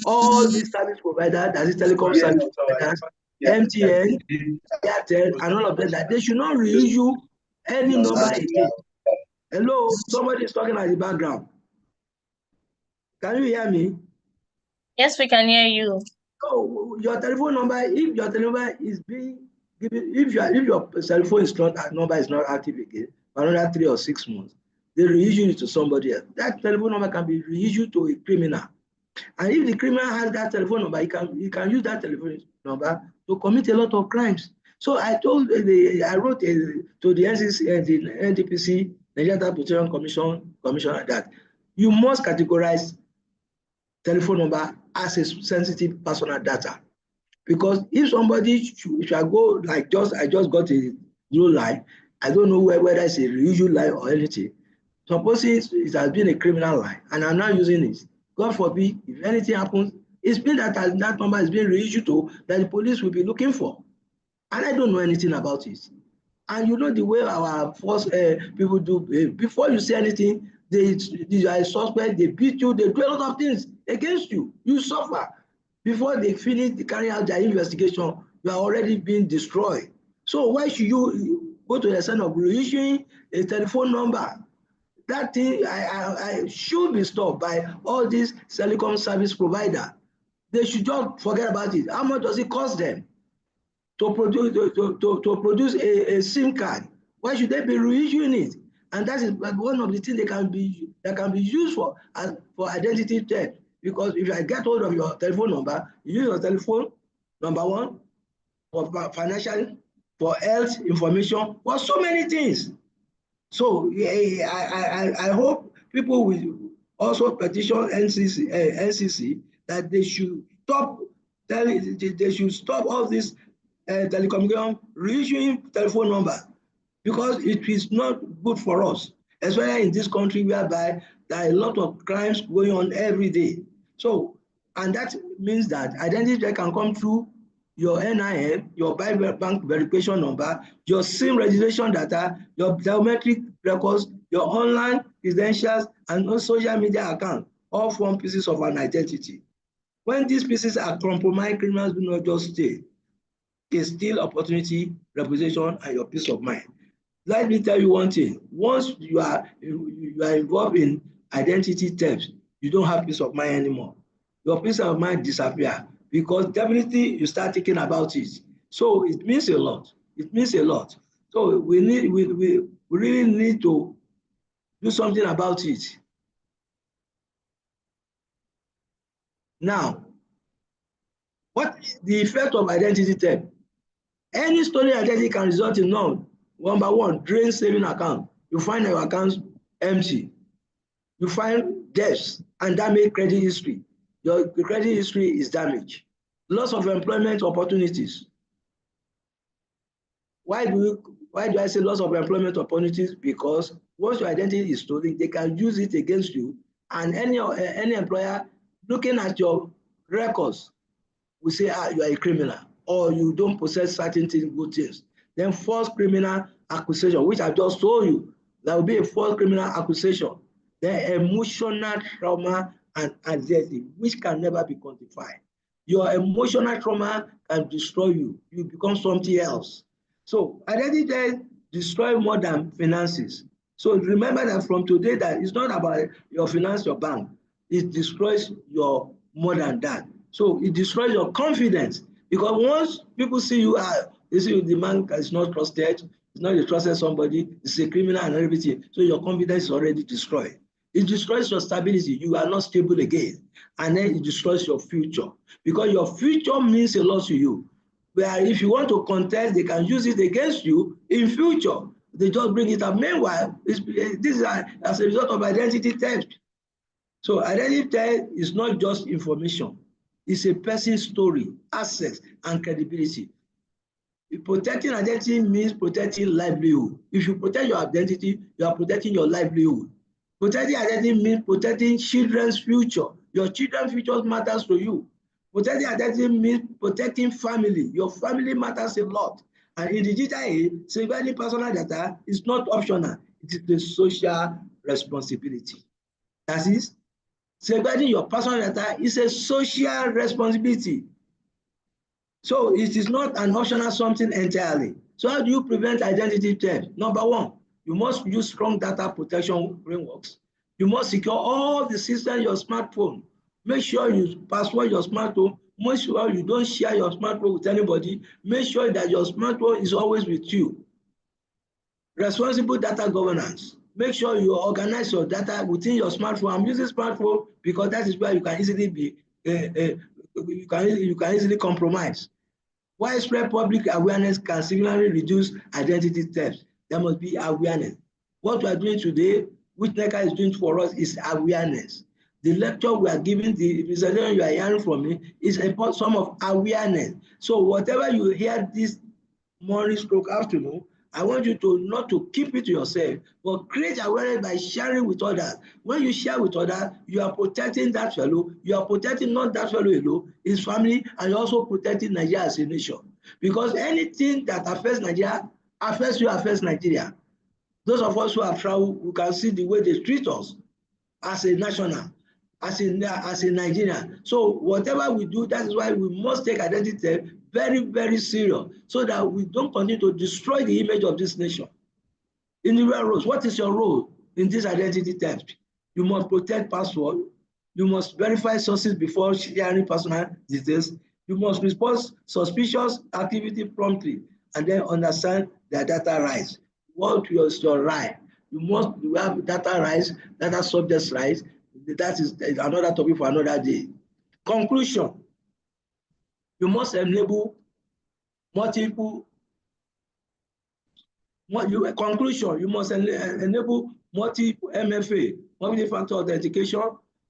all these service providers, that is telecom service providers, MTN, Airtel, and all of them, that they should not reissue any number again. Hello, somebody is talking at the background. Can you hear me? Yes, we can hear you. So your telephone number, if your telephone number is being given, if your cell phone number is not active again for another 3 or 6 months, they reissue it to somebody else. That telephone number can be reissued to a criminal. And if the criminal has that telephone number, he can use that telephone number to commit a lot of crimes. So I wrote to the NCC, the NDPC, Nigerian Data Protection Commissioner, that you must categorize telephone number as a sensitive personal data. Because if somebody should go, like I just got a new line, I don't know whether it's a reissue line or anything. Supposing it has been a criminal line and I'm not using it, God forbid, if anything happens, it's been that number is being reissued to, that the police will be looking for. And I don't know anything about it. And you know the way our force people do, before you say anything, they are a suspect, they beat you, they do a lot of things against you. You suffer. Before they finish carrying out their investigation, you are already being destroyed. So why should you go to the extent of reissuing a telephone number? That thing I should be stopped by all these telecom service providers. They should just forget about it. How much does it cost them to produce a SIM card? Why should they be reissuing it? And that is one of the things that can be used for identity theft. Because if I get hold of your telephone number, you use your telephone, number one, for financial, for health information, for so many things. So I hope people will also petition NCC that they should stop all this telecommunication reissuing telephone number, because it is not good for us, especially in this country whereby there are a lot of crimes going on every day. So, and that means that identity can come through your NIN, your bank verification number, your SIM registration data, your biometric records, your online credentials, and your social media account, all form pieces of an identity. When these pieces are compromised, criminals do not just stay. They steal opportunity, reputation, and your peace of mind. Let me tell you one thing. Once you are involved in identity theft, you don't have peace of mind anymore. Your peace of mind disappears, because definitely you start thinking about it. So it means a lot. It means a lot. So we really need to do something about it. Now, what the effect of identity theft? Any stolen identity can result in number one, drain saving account. You find your accounts empty. You find debts and damaged credit history. Your credit history is damaged. Loss of employment opportunities. Why do I say loss of employment opportunities? Because once your identity is stolen, they can use it against you, and any employer looking at your records will say, you are a criminal, or you don't possess certain things, good things. Then false criminal accusation, which I just told you, there will be a false criminal accusation. Then emotional trauma and anxiety, which can never be quantified. Your emotional trauma can destroy you. You become something else. So identity theft destroys more than finances. So remember that from today, that it's not about your finance, your bank. It destroys your more than that. So it destroys your confidence, because once people see you, they see the man is not trusted, it's not a trusted somebody, it's a criminal and everything. So your confidence is already destroyed. It destroys your stability. You are not stable again. And then it destroys your future, because your future means a lot to you. Where if you want to contest, they can use it against you in future. They just bring it up. Meanwhile, this is as a result of identity theft. So identity theft is not just information. It's a person's story, access, and credibility. Protecting identity means protecting livelihood. If you protect your identity, you are protecting your livelihood. Protecting identity means protecting children's future. Your children's future matters to you. Protecting identity means protecting family. Your family matters a lot. And in the digital age, safeguarding personal data is not optional. It is the social responsibility. That is, safeguarding your personal data is a social responsibility. So it is not an optional something entirely. So how do you prevent identity theft? Number one, you must use strong data protection frameworks. You must secure all the systems in your smartphone. Make sure you password your smartphone. Make sure you don't share your smartphone with anybody. Make sure that your smartphone is always with you. Responsible data governance. Make sure you organize your data within your smartphone. I'm using smartphone because that is where you can easily be you can easily compromise. Widespread public awareness can significantly reduce identity theft. There must be awareness. What we are doing today, which NECA is doing for us, is awareness. The lecture we are giving, the presentation you are hearing from me, is a form of awareness. So whatever you hear this morning stroke afternoon, I want you to not to keep it to yourself, but create awareness by sharing with others. When you share with others, you are protecting that fellow, you are protecting not that fellow alone, his family, and you're also protecting Nigeria as a nation. Because anything that affects Nigeria affects you, affects Nigeria. Those of us who have traveled, we can see the way they treat us as a national, as a Nigerian. So whatever we do, that is why we must take identity very, very serious, so that we don't continue to destroy the image of this nation. Individual roles, what is your role in this identity theft? You must protect password. You must verify sources before sharing personal details. You must respond suspicious activity promptly, and then understand their data rights. What is your right? You have data rights, data subjects rights. That is another topic for another day. Conclusion. You must enable multiple. Conclusion. You must enable multiple MFA, multi-factor authentication.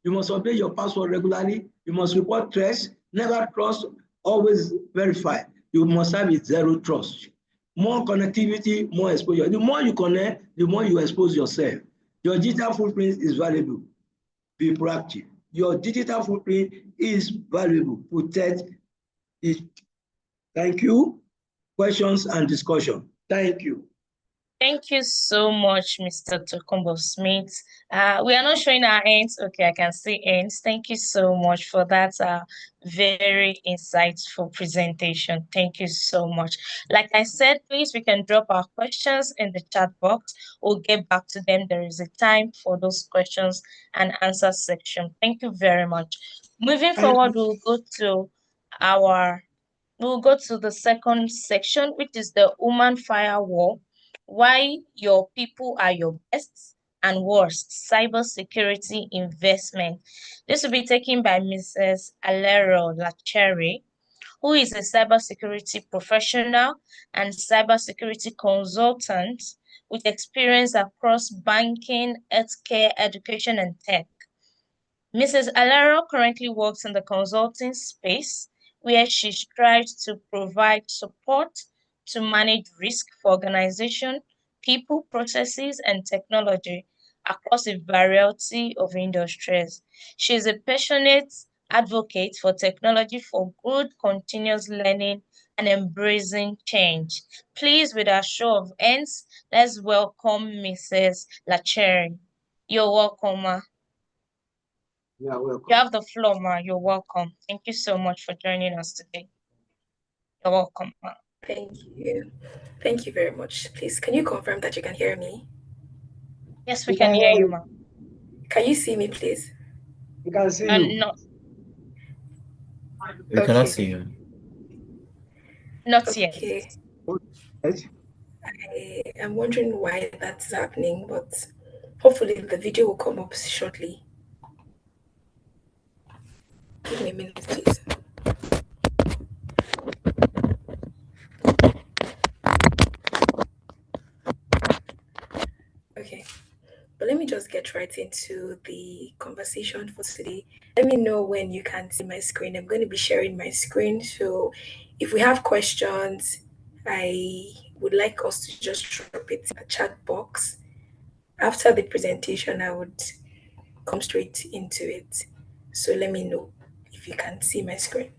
You must update your password regularly. You must report threats. Never trust, always verify. You must have it zero trust. More connectivity, more exposure. The more you connect, the more you expose yourself. Your digital footprint is valuable. Be proactive. Your digital footprint is valuable. Protect it. Thank you. Questions and discussion. Thank you. Thank you so much, Mr. Tokumbo Smith. We are not showing our hands. Okay, I can see hands. Thank you so much for that very insightful presentation. Thank you so much. Like I said, please, we can drop our questions in the chat box. We'll get back to them. There is a time for those questions and answer section. Thank you very much. Moving forward, we'll go to the second section, which is the Woman Firewall. Why your people are your best. and worst, cybersecurity investment. This will be taken by Mrs. Alero Lacheri, who is a cybersecurity professional and cybersecurity consultant with experience across banking, healthcare, education, and tech. Mrs. Alero currently works in the consulting space where she strives to provide support to manage risk for organization, people, processes, and technology across a variety of industries. She is a passionate advocate for technology for good, continuous learning, and embracing change. Please, with a show of hands, let's welcome Mrs. Lacheri. You're welcome, ma. Yeah, welcome. You have the floor, ma. You're welcome. Thank you so much for joining us today. You're welcome, ma. Thank you. Thank you very much. Please, can you confirm that you can hear me? Yes, we can hear you, ma. Can you see me, please? We can see you. No, We cannot Okay. see you. not yet. Okay. Yes. I am wondering why that's happening, but hopefully the video will come up shortly. Give me a minute, please. Okay. But let me just get right into the conversation for today. Let me know when you can see my screen. I'm going to be sharing my screen. So if we have questions, I would like us to just drop it in the chat box. After the presentation, I would come straight into it. So let me know if you can see my screen.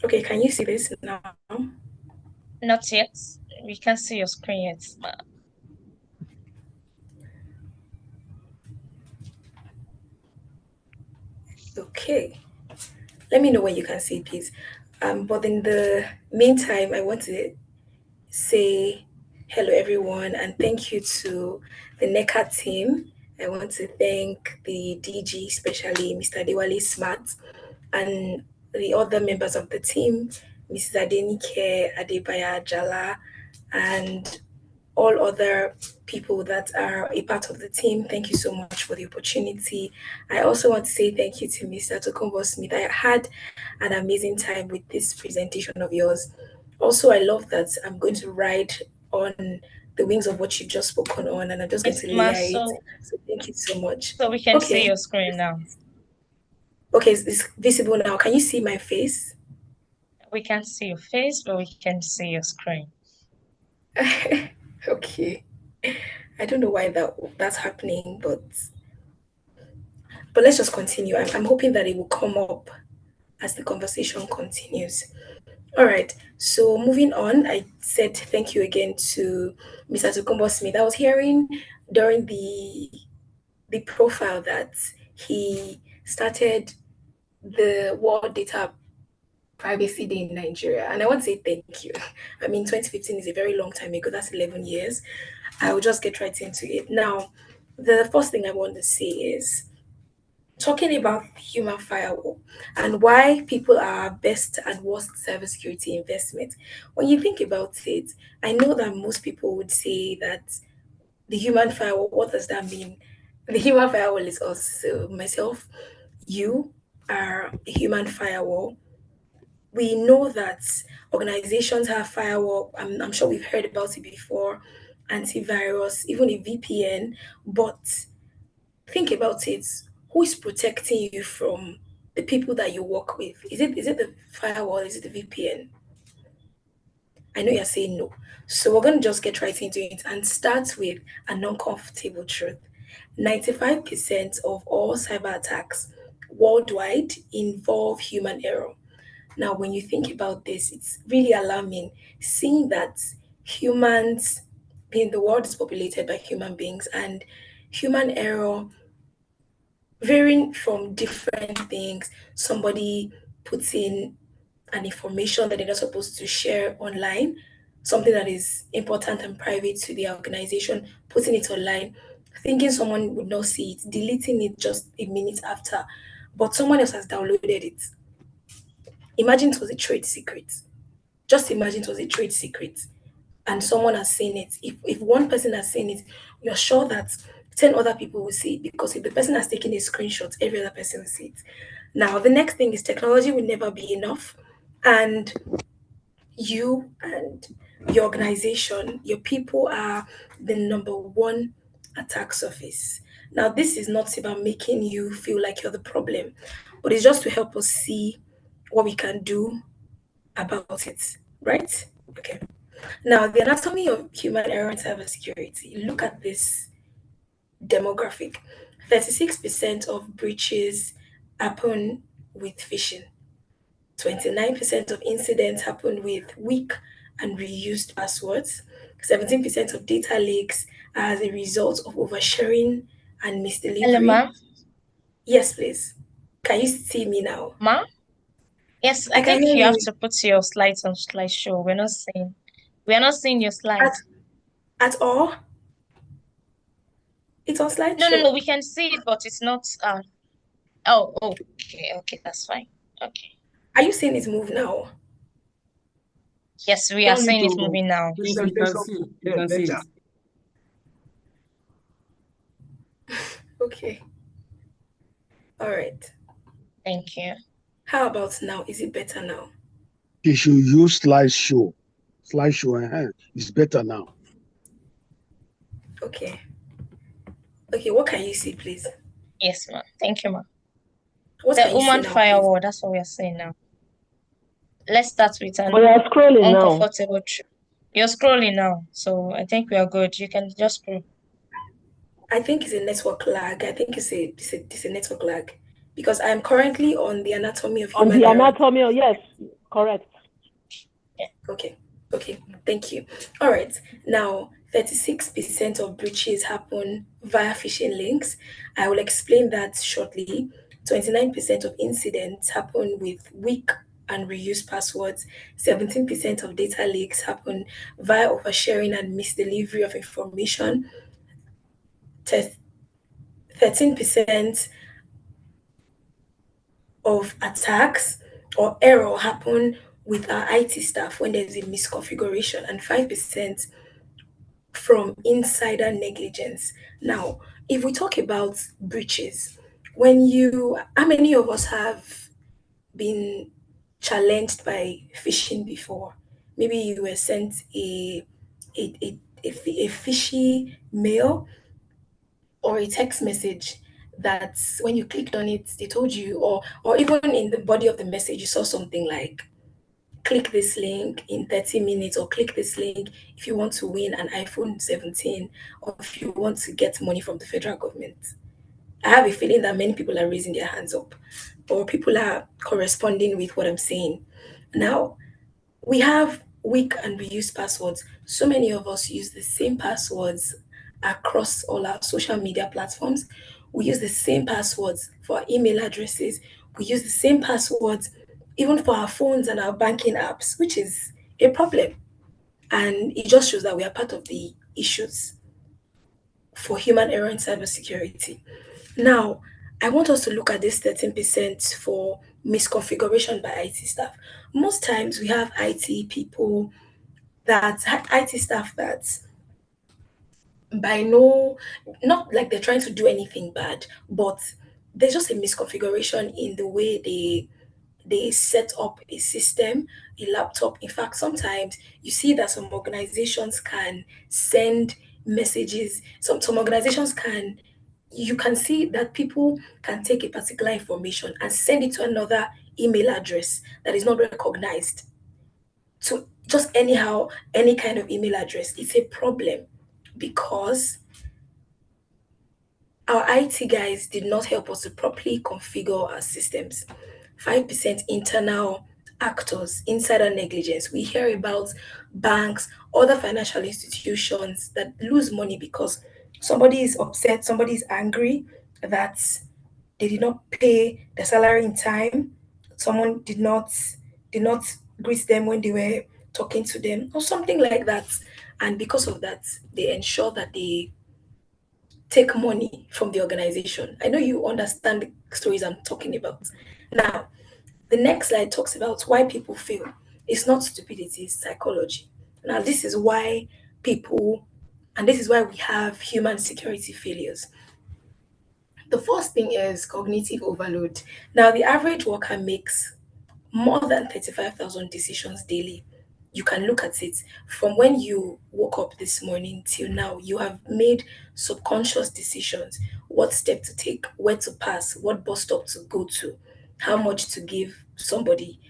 Okay, can you see this now? Not yet. We can't see your screen yet, ma. Okay. Let me know when you can see it, please. But in the meantime, I want to say hello, everyone, and thank you to the NECA team. I want to thank the DG, especially Mr. Dewale Smart, and the other members of the team, Mrs. Adenike Adebaya Jala, and all other people that are a part of the team. Thank you so much for the opportunity. I also want to say thank you to Mr. Tokumbo Smith. I had an amazing time with this presentation of yours. Also, I love that I'm going to ride on the wings of what you've just spoken on, and I'm just going to Ma, layer it. So thank you so much. so we can see Okay. your screen now. Okay, it's visible now. Can you see my face? We can't see your face, but we can see your screen. Okay. I don't know why that's happening, but let's just continue. I'm hoping that it will come up as the conversation continues. All right. So moving on, I said thank you again to Mr. Tokumbo Smith. I was hearing during the profile that he started the World Data Privacy Day in Nigeria, and I want to say thank you. I mean, 2015 is a very long time ago. That's 11 years. I will just get right into it now. The first thing I want to say is talking about human firewall and why people are best and worst cybersecurity investment. When you think about it, I know that most people would say that the human firewall, what does that mean? The human firewall is us. So myself, you are a human firewall. We know that organizations have firewall. I'm sure we've heard about it before, antivirus, even a VPN, but think about it. Who is protecting you from the people that you work with? Is it the firewall? Is it the VPN? I know you're saying no. So we're going to just get right into it and start with an uncomfortable truth. 95% of all cyber attacks worldwide involve human error. Now, when you think about this, it's really alarming seeing that humans, being the world is populated by human beings, and human error varying from different things. Somebody puts in and information that they're not supposed to share online, something that is important and private to the organization, putting it online, thinking someone would not see it, deleting it just a minute after, but someone else has downloaded it. Imagine it was a trade secret. Just imagine it was a trade secret and someone has seen it. If one person has seen it, you're sure that 10 other people will see it, because if the person has taken a screenshot, every other person will see it. Now, the next thing is technology will never be enough. And you and your organization, your people are the number one attack surface. Now, this is not about making you feel like you're the problem, but it's just to help us see what we can do about it, right? Okay. Now, the anatomy of human error in cybersecurity. Look at this demographic. 36% of breaches happen with phishing. 29% of incidents happen with weak and reused passwords. 17% of data leaks are as a result of oversharing and Hello, misdelivery. ma'am. Yes, please. Can you see me now? Ma'am? Yes, I I can think hear you have you. to put your slides on slideshow. We're not seeing your At, slides. at all? It's on No, slideshow. we can see it, but it's not oh, okay, that's fine. Okay. Are you seeing it move now? Yes, we are Tell you seeing it to moving now. Yes, we can see. We can see it. Okay. All right. Thank you. How about now? Is it better now? You should use slideshow. Slideshow is better now. Okay. Okay, what can you see, please? Yes, ma'am. Thank you, ma'am. What The can you see human now, please? firewall, that's what we are saying now. Let's start with an Oh, you're scrolling now. uncomfortable truth. You're scrolling now, so I think we are good. You can just scroll. I think it's a network lag. I think it's a network lag, because I'm currently on the anatomy of On human the error. anatomy, yes, correct. Okay. Okay. Thank you. All right. Now, 36% of breaches happen via phishing links. I will explain that shortly. 29% of incidents happen with weak and reused passwords. 17% of data leaks happen via oversharing and misdelivery of information. 13% of attacks or error happen with our IT staff when there's a misconfiguration, and 5% from insider negligence. Now, if we talk about breaches, how many of us have been challenged by phishing before? Maybe you were sent a fishy mail or a text message that when you clicked on it, they told you, or even in the body of the message, you saw something like, click this link in 30 minutes, or click this link if you want to win an iPhone 17, or if you want to get money from the federal government. I have a feeling that many people are raising their hands up, or people are corresponding with what I'm saying. Now, we have weak and reused passwords. So many of us use the same passwords across all our social media platforms. We use the same passwords for our email addresses. We use the same passwords even for our phones and our banking apps, which is a problem. And it just shows that we are part of the issues for human error in cybersecurity. Now, I want us to look at this 13% for misconfiguration by IT staff. Most times we have IT people IT staff that by no, not like they're trying to do anything bad, but there's just a misconfiguration in the way they set up a system, a laptop. In fact, sometimes you see that some organizations can send messages. Some organizations can, you can see that people can take a particular information and send it to another email address that is not recognized. To just anyhow, any kind of email address. It's a problem because our IT guys did not help us to properly configure our systems. 5% internal actors, insider negligence. We hear about banks, other financial institutions that lose money because somebody is upset, somebody is angry that they did not pay the salary in time, someone did not did not greet them when they were talking to them, or something like that. And because of that, they ensure that they take money from the organization. I know you understand the stories I'm talking about. Now, the next slide talks about why people fail. It's not stupidity, it's psychology. Now, this is why people, and this is why we have human security failures. The first thing is cognitive overload. Now, the average worker makes more than 35,000 decisions daily. You can look at it from when you woke up this morning till now. You have made subconscious decisions: what step to take, where to pass, what bus stop to go to, how much to give somebody,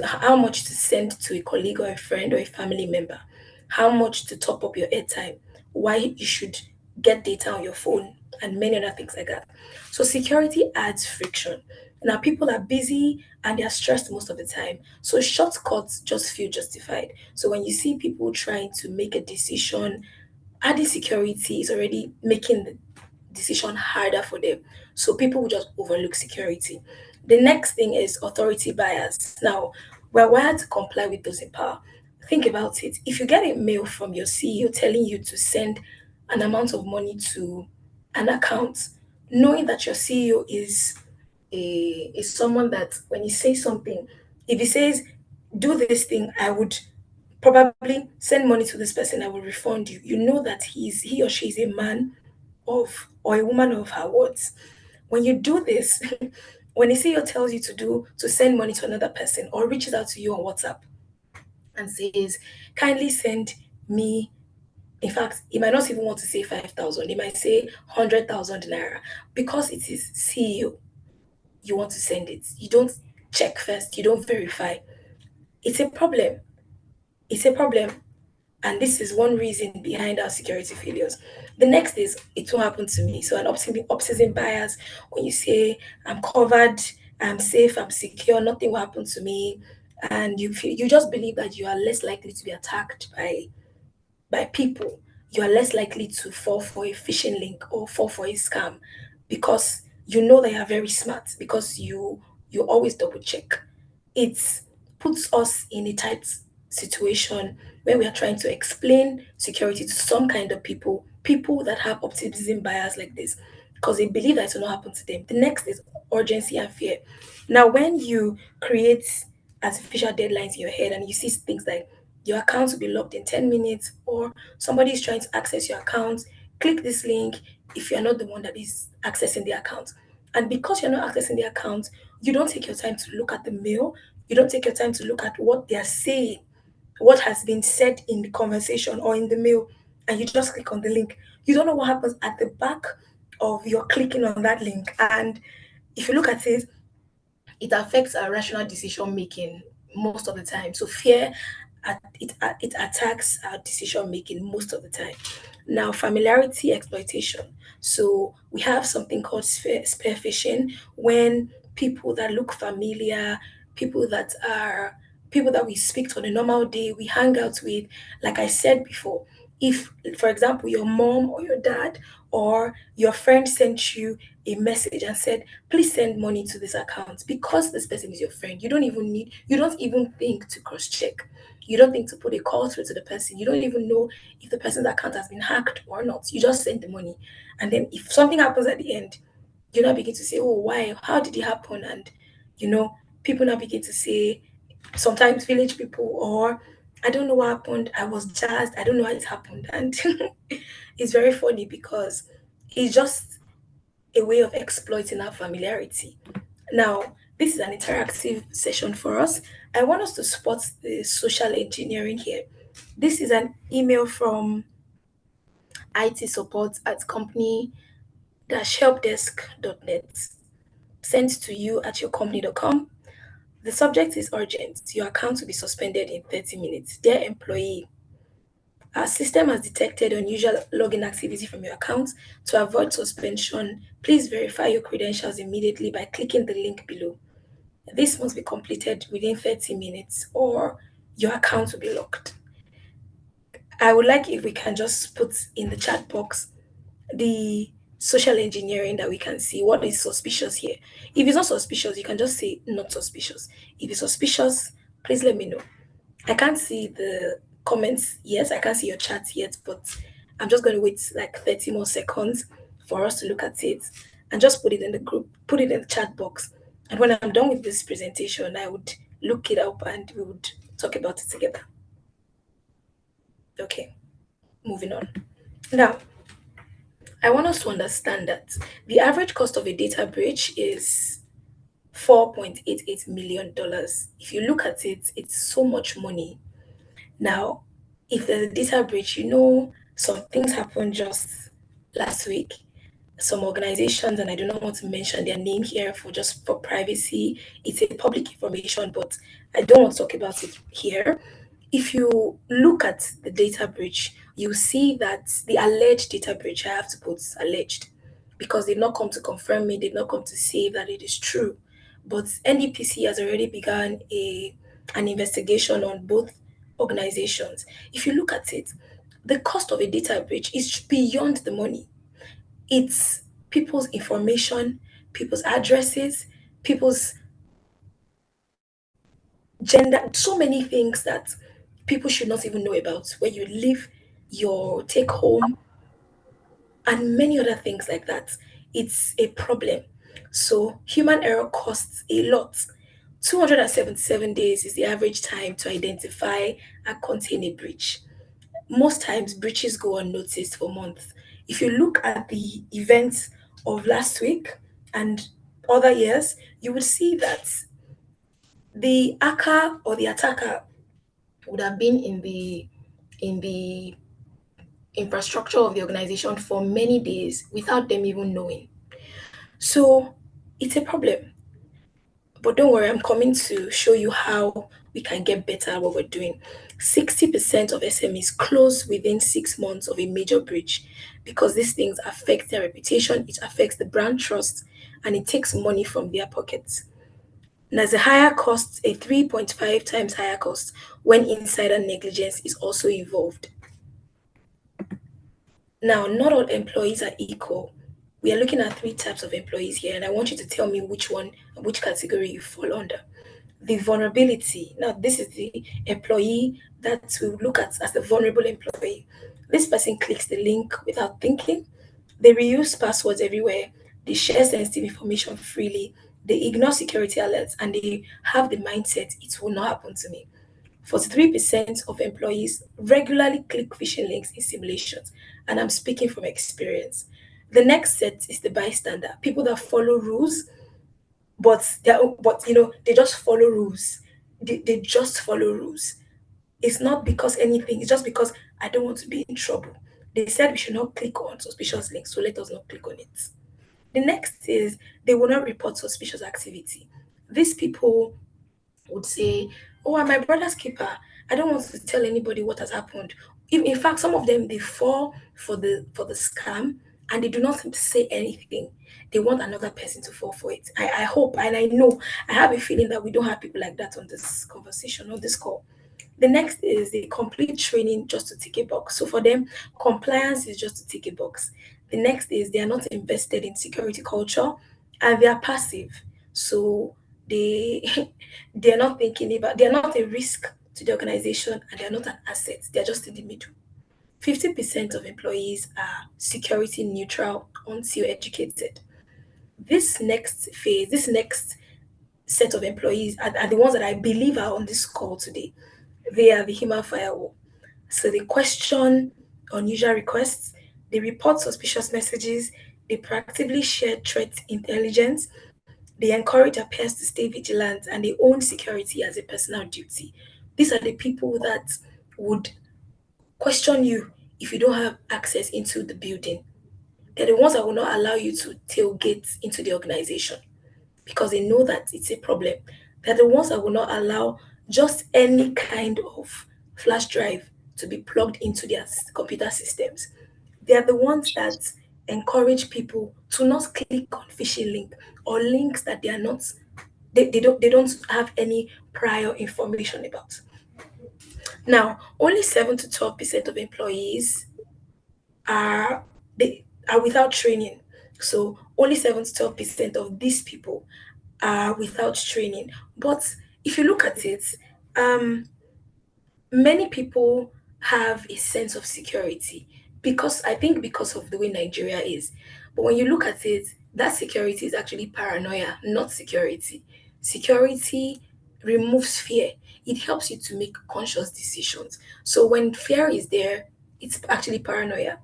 how much to send to a colleague or a friend or a family member, how much to top up your airtime, why you should get data on your phone, and many other things like that. So security adds friction. Now people are busy and they are stressed most of the time. So shortcuts just feel justified. So when you see people trying to make a decision, adding security is already making the decision harder for them. So people will just overlook security. The next thing is authority bias. Now, we're wired to comply with those in power. Think about it. If you get a mail from your CEO telling you to send an amount of money to an account, knowing that your CEO is someone that when he says something, if he says, do this thing, I would probably send money to this person, I will refund you. You know that he or she is a man of or a woman of her words. When you do this, when a CEO tells you to send money to another person or reaches out to you on WhatsApp and says, kindly send me, in fact, he might not even want to say 5,000, he might say 100,000 naira. Because it is CEO, you want to send it. You don't check first, you don't verify. It's a problem. It's a problem. And this is one reason behind our security failures. The next is it won't happen to me. So an optimism bias, when you say I'm covered, I'm safe, I'm secure, nothing will happen to me, and you just believe that you are less likely to be attacked by people. You are less likely to fall for a phishing link or fall for a scam because you know they are very smart, because you always double check. It puts us in a tight situation where we are trying to explain security to some kind of people that have optimism bias like this, because they believe that it will not happen to them. The next is urgency and fear. Now, when you create artificial deadlines in your head and you see things like your account will be locked in 10 minutes, or somebody is trying to access your account, click this link if you're not the one that is accessing the account. And because you're not accessing the account, you don't take your time to look at the mail, you don't take your time to look at what they are saying, what has been said in the conversation or in the mail, and you just click on the link. You don't know what happens at the back of your clicking on that link. And if you look at it, it affects our rational decision making most of the time. So fear, it attacks our decision making most of the time. Now, familiarity exploitation. So we have something called spear phishing, when people that look familiar, people that are people that we speak to on a normal day, we hang out with, like I said before, if, for example, your mom or your dad or your friend sent you a message and said, please send money to this account, because this person is your friend, you don't even think to cross check. You don't think to put a call through to the person. You don't even know if the person's account has been hacked or not. You just send the money. And then if something happens at the end, you now begin to say, oh, why? How did it happen? And, you know, people now begin to say, sometimes village people, or I don't know what happened. I was jazzed. I don't know how it happened. And it's very funny because it's just a way of exploiting our familiarity. Now, this is an interactive session for us. I want us to spot the social engineering here. This is an email from IT support at company-helpdesk.net, sent to you at yourcompany.com. The subject is urgent. Your account will be suspended in 30 minutes. Dear employee, our system has detected unusual login activity from your account. To avoid suspension, please verify your credentials immediately by clicking the link below. This must be completed within 30 minutes or your account will be locked. I would like if we can just put in the chat box the social engineering that we can see? What is suspicious here? If it's not suspicious, you can just say not suspicious. If it's suspicious, please let me know. I can't see the comments yet. I can't see your chat yet, but I'm just going to wait like 30 more seconds for us to look at it and just put it in the group, put it in the chat box. And when I'm done with this presentation, I would look it up and we would talk about it together. Okay, moving on. Now, I want us to understand that the average cost of a data breach is $4.88 million. If you look at it, it's so much money. Now, if there's a data breach, some things happened just last week. Some organizations, and I do not want to mention their name here for privacy. It's a public information, but I don't want to talk about it here. If you look at the data breach, you see that the alleged data breach, I have to put alleged, because they've not come to confirm it, they've not come to say that it is true. But NDPC has already begun an investigation on both organizations. If you look at it, the cost of a data breach is beyond the money. It's people's information, people's addresses, people's gender, so many things that people should not even know about, where you live, your take home, and many other things like that. It's a problem. So human error costs a lot. 277 days is the average time to identify and contain a breach. Most times breaches go unnoticed for months. If you look at the events of last week and other years, you will see that the hacker or the attacker would have been in the infrastructure of the organization for many days without them even knowing. So it's a problem. But don't worry, I'm coming to show you how we can get better at what we're doing. 60% of SMEs close within 6 months of a major breach because these things affect their reputation, it affects the brand trust, and it takes money from their pockets. And there's a higher cost, a 3.5 times higher cost when insider negligence is also involved. Now, not all employees are equal. We are looking at 3 types of employees here, and I want you to tell me which category you fall under. The vulnerability. Now, this is the employee that we look at as the vulnerable employee. This person clicks the link without thinking. They reuse passwords everywhere. They share sensitive information freely. They ignore security alerts, and they have the mindset, it will not happen to me. 43% of employees regularly click phishing links in simulations, and I'm speaking from experience. The next set is the bystander, people that follow rules, but they just follow rules. They just follow rules. It's not because anything, it's just because I don't want to be in trouble. They said we should not click on suspicious links, so let us not click on it. The next is they will not report suspicious activity. These people would say, "Oh, I'm my brother's keeper. I don't want to tell anybody what has happened." In fact, some of them they fall for the scam and they do not say anything. They want another person to fall for it. I hope and I know I have a feeling that we don't have people like that on this conversation, on this call. The next is the complete training just to tick a box. So for them, compliance is just to tick a box. The next is they are not invested in security culture and they are passive. So they they're not thinking about, they're not a risk to the organization and they're not an asset. They're just in the middle. 50% of employees are security neutral until educated. This next phase, this next set of employees are the ones that I believe are on this call today. They are the human firewall. So they question unusual requests, they report suspicious messages, they proactively share threat intelligence, they encourage their peers to stay vigilant, and they own security as a personal duty. These are the people that would question you if you don't have access into the building. They're the ones that will not allow you to tailgate into the organization because they know that it's a problem. They're the ones that will not allow just any kind of flash drive to be plugged into their computer systems. They are the ones that encourage people to not click on phishing link or links that they don't have any prior information about. Now, only 7 to 12% of employees are without training. So only 7 to 12% of these people are without training. But if you look at it, um, many people have a sense of security because I think because of the way Nigeria is. But when you look at it, that security is actually paranoia, not security. Security removes fear. It helps you to make conscious decisions. So when fear is there, it's actually paranoia.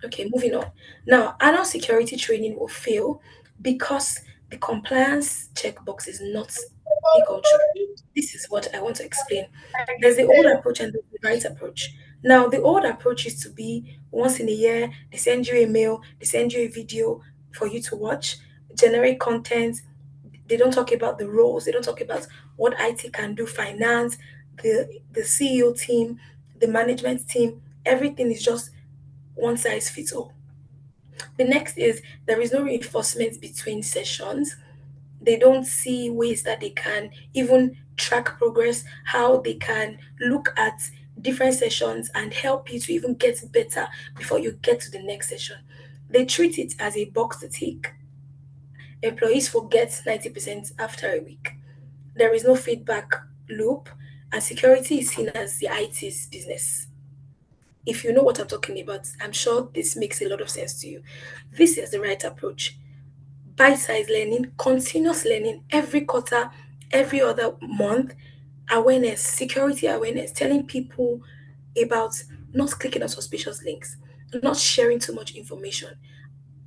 Okay, moving on. Now, annual security training will fail because the compliance checkbox is not a culture. This is what I want to explain. There's the old approach and the right approach. Now, the old approach is to be once in a year, they send you a mail, they send you a video for you to watch, generate content. They don't talk about the roles, they don't talk about what IT can do, finance, the CEO team, the management team. Everything is just one size fits all. The next is there is no reinforcement between sessions. They don't see ways that they can even track progress, how they can look at different sessions and help you to even get better before you get to the next session. They treat it as a box to tick. Employees forget 90% after a week. There is no feedback loop, and security is seen as the IT's business. If you know what I'm talking about, I'm sure this makes a lot of sense to you. This is the right approach. Bite-sized learning, continuous learning every quarter, every other month, awareness, security awareness, telling people about not clicking on suspicious links, not sharing too much information,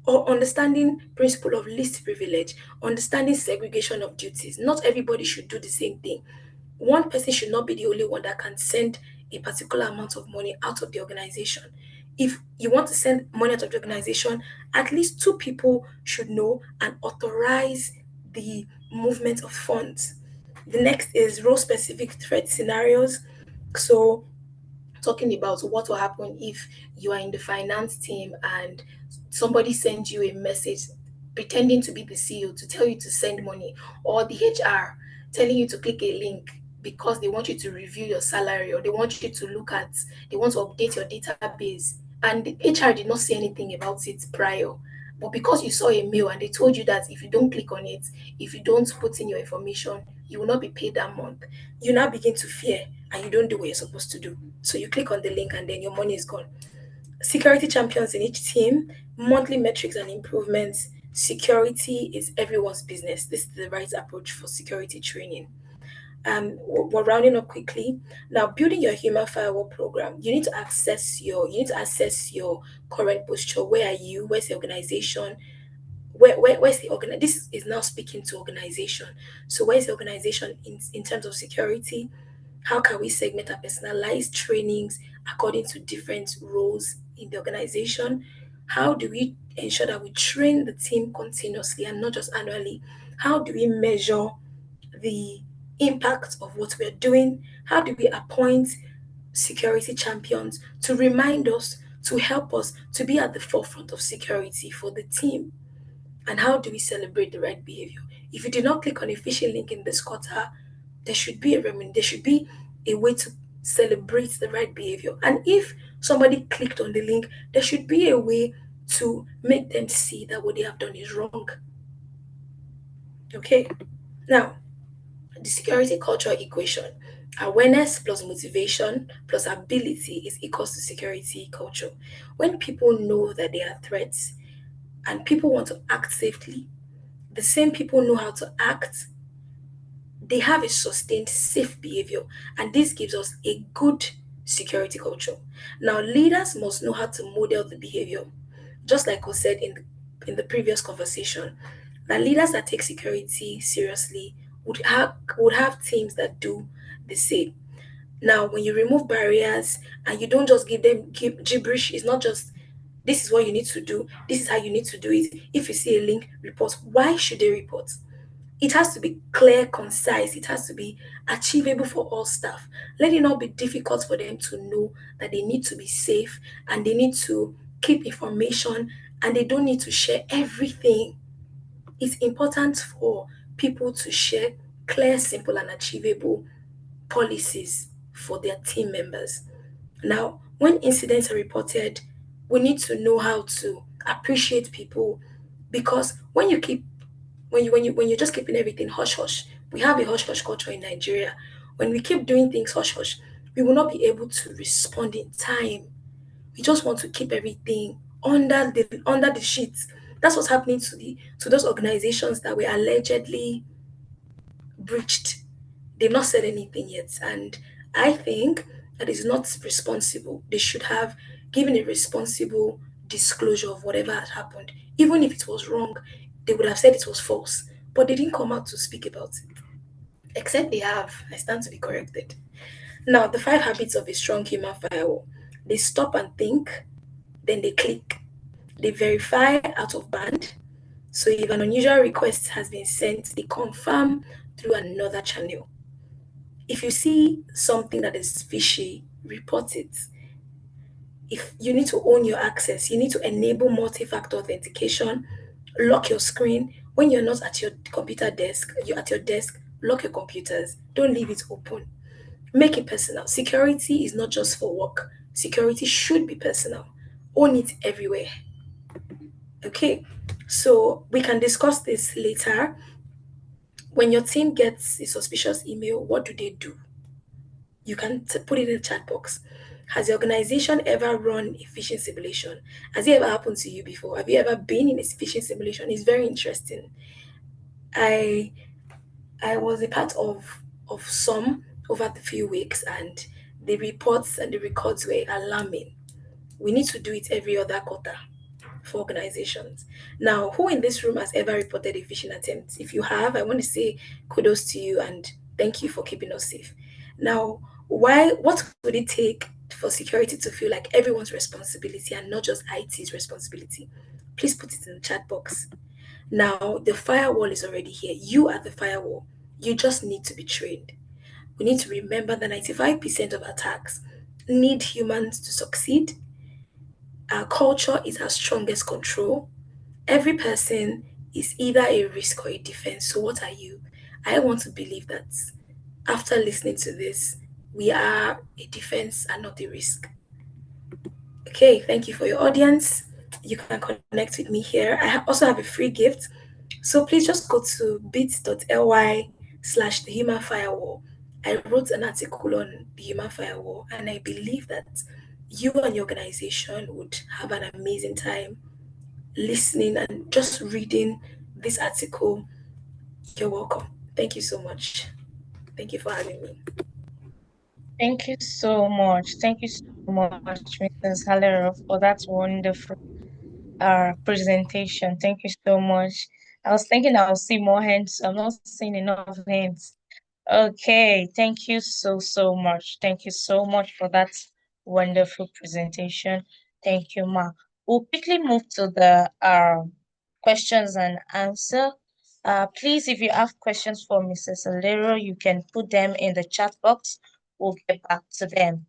or understanding principle of least privilege, understanding segregation of duties. Not everybody should do the same thing. One person should not be the only one that can send a particular amount of money out of the organization. If you want to send money out of the organization, at least two people should know and authorize the movement of funds. The next is role specific threat scenarios. So talking about what will happen if you are in the finance team and somebody sends you a message pretending to be the CEO to tell you to send money, or the HR telling you to click a link because they want you to review your salary, or they want you to look at, they want to update your database. And the HR did not say anything about it prior. But because you saw a mail and they told you that if you don't click on it, if you don't put in your information, you will not be paid that month, you now begin to fear and you don't do what you're supposed to do. So you click on the link and then your money is gone. Security champions in each team, monthly metrics and improvements. Security is everyone's business. This is the right approach for security training. We're rounding up quickly. Now, building your human firewall program, you need to assess your current posture. Where are you? Where's the organization? Where's the organ? This is now speaking to organization. So where's the organization in terms of security? How can we segment our personalized trainings according to different roles in the organization? How do we ensure that we train the team continuously and not just annually? How do we measure the impact of what we're doing? How do we appoint security champions to remind us, to help us to be at the forefront of security for the team? And how do we celebrate the right behavior? If you did not click on a phishing link in this quarter, there should be a way to celebrate the right behavior. And if somebody clicked on the link, there should be a way to make them see that what they have done is wrong. Okay. Now, the security culture equation. Awareness plus motivation plus ability is equals to security culture. When people know that there are threats and people want to act safely, the same people know how to act, they have a sustained safe behavior, and this gives us a good security culture. Now, leaders must know how to model the behavior, just like was said in the previous conversation. That leaders that take security seriously would have teams that do the same. Now, when you remove barriers and you don't just give them gibberish, it's not just this is what you need to do, this is how you need to do it. If you see a link, report. Why should they report? It has to be clear, concise, it has to be achievable for all staff. Let it not be difficult for them to know that they need to be safe and they need to keep information and they don't need to share everything. It's important for people to share clear, simple, and achievable policies for their team members. Now, when incidents are reported, we need to know how to appreciate people Because when you're just keeping everything hush hush, we have a hush hush culture in Nigeria. When we keep doing things hush hush, we will not be able to respond in time. We just want to keep everything under the sheets. That's what's happening to those organizations that were allegedly breached. They've not said anything yet, and I think that is not responsible. They should have given a responsible disclosure of whatever had happened. Even if it was wrong, they would have said it was false, but they didn't come out to speak about it. Except they have. I stand to be corrected. Now, the 5 habits of a strong human firewall. They stop and think, then they click. They verify out of band. So if an unusual request has been sent, they confirm through another channel. If you see something that is fishy, report it. If you need to own your access, you need to enable multi-factor authentication, lock your screen. When you're not at your computer desk, you're at your desk, lock your computers. Don't leave it open. Make it personal. Security is not just for work. Security should be personal. Own it everywhere. Okay, so we can discuss this later. When your team gets a suspicious email, what do? You can put it in the chat box. Has the organization ever run a phishing simulation? Has it ever happened to you before? Have you ever been in a phishing simulation? It's very interesting. I was a part of some over the few weeks, and the reports and the records were alarming. We need to do it every other quarter for organizations. Now, who in this room has ever reported a phishing attempt? If you have, I want to say kudos to you and thank you for keeping us safe. Now, what would it take for security to feel like everyone's responsibility and not just IT's responsibility? Please put it in the chat box. Now, the firewall is already here. You are the firewall. You just need to be trained. We need to remember that 95% of attacks need humans to succeed. Our culture is our strongest control. Every person is either a risk or a defense. So, what are you? I want to believe that after listening to this, we are a defense and not a risk. Okay, thank you for your audience. You can connect with me here. I also have a free gift. So please just go to bit.ly/the human firewall. I wrote an article on the human firewall, and I believe that you and your organization would have an amazing time listening and just reading this article. You're welcome. Thank you so much. Thank you for having me. Thank you so much. Thank you so much, Mrs. Halero, for that wonderful presentation. Thank you so much. I was thinking I'll see more hands. I'm not seeing enough hands. Okay, thank you so much. Thank you so much for that wonderful presentation. Thank you, Ma. We'll quickly move to the questions and answer. Please, if you have questions for Mrs. Halero, you can put them in the chat box. We'll get back to them.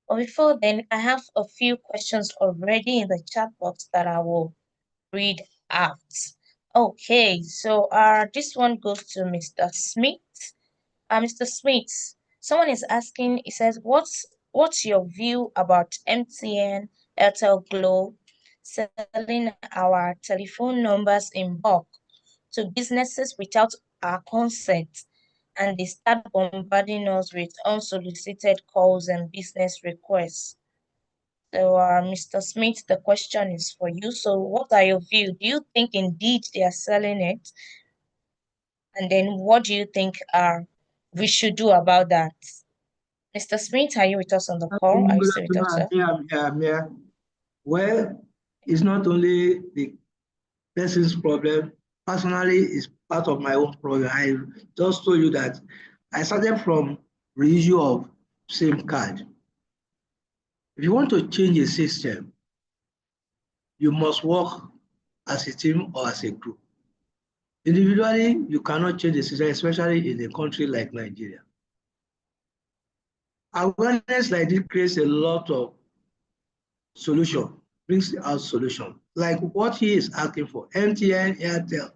But before then, I have a few questions already in the chat box that I will read out. Okay, so this one goes to Mr. Smith. Mr. Smith, someone is asking, he says, what's your view about MTN, Airtel, Glo selling our telephone numbers in bulk to businesses without our consent, and they start bombarding us with unsolicited calls and business requests? So, Mr. Smith, the question is for you. So, what are your views? Do you think indeed they are selling it? And then what do you think we should do about that? Mr. Smith, are you with us on the call? Are you still with us, sir? Yeah. Well, it's not only the person's problem. Personally, it's part of my own problem. I just told you that I started from reissue of SIM card. If you want to change a system, you must work as a team or as a group. Individually, you cannot change the system, especially in a country like Nigeria. Awareness like this creates a lot of solution, brings out solution, like what he is asking for, MTN, Airtel.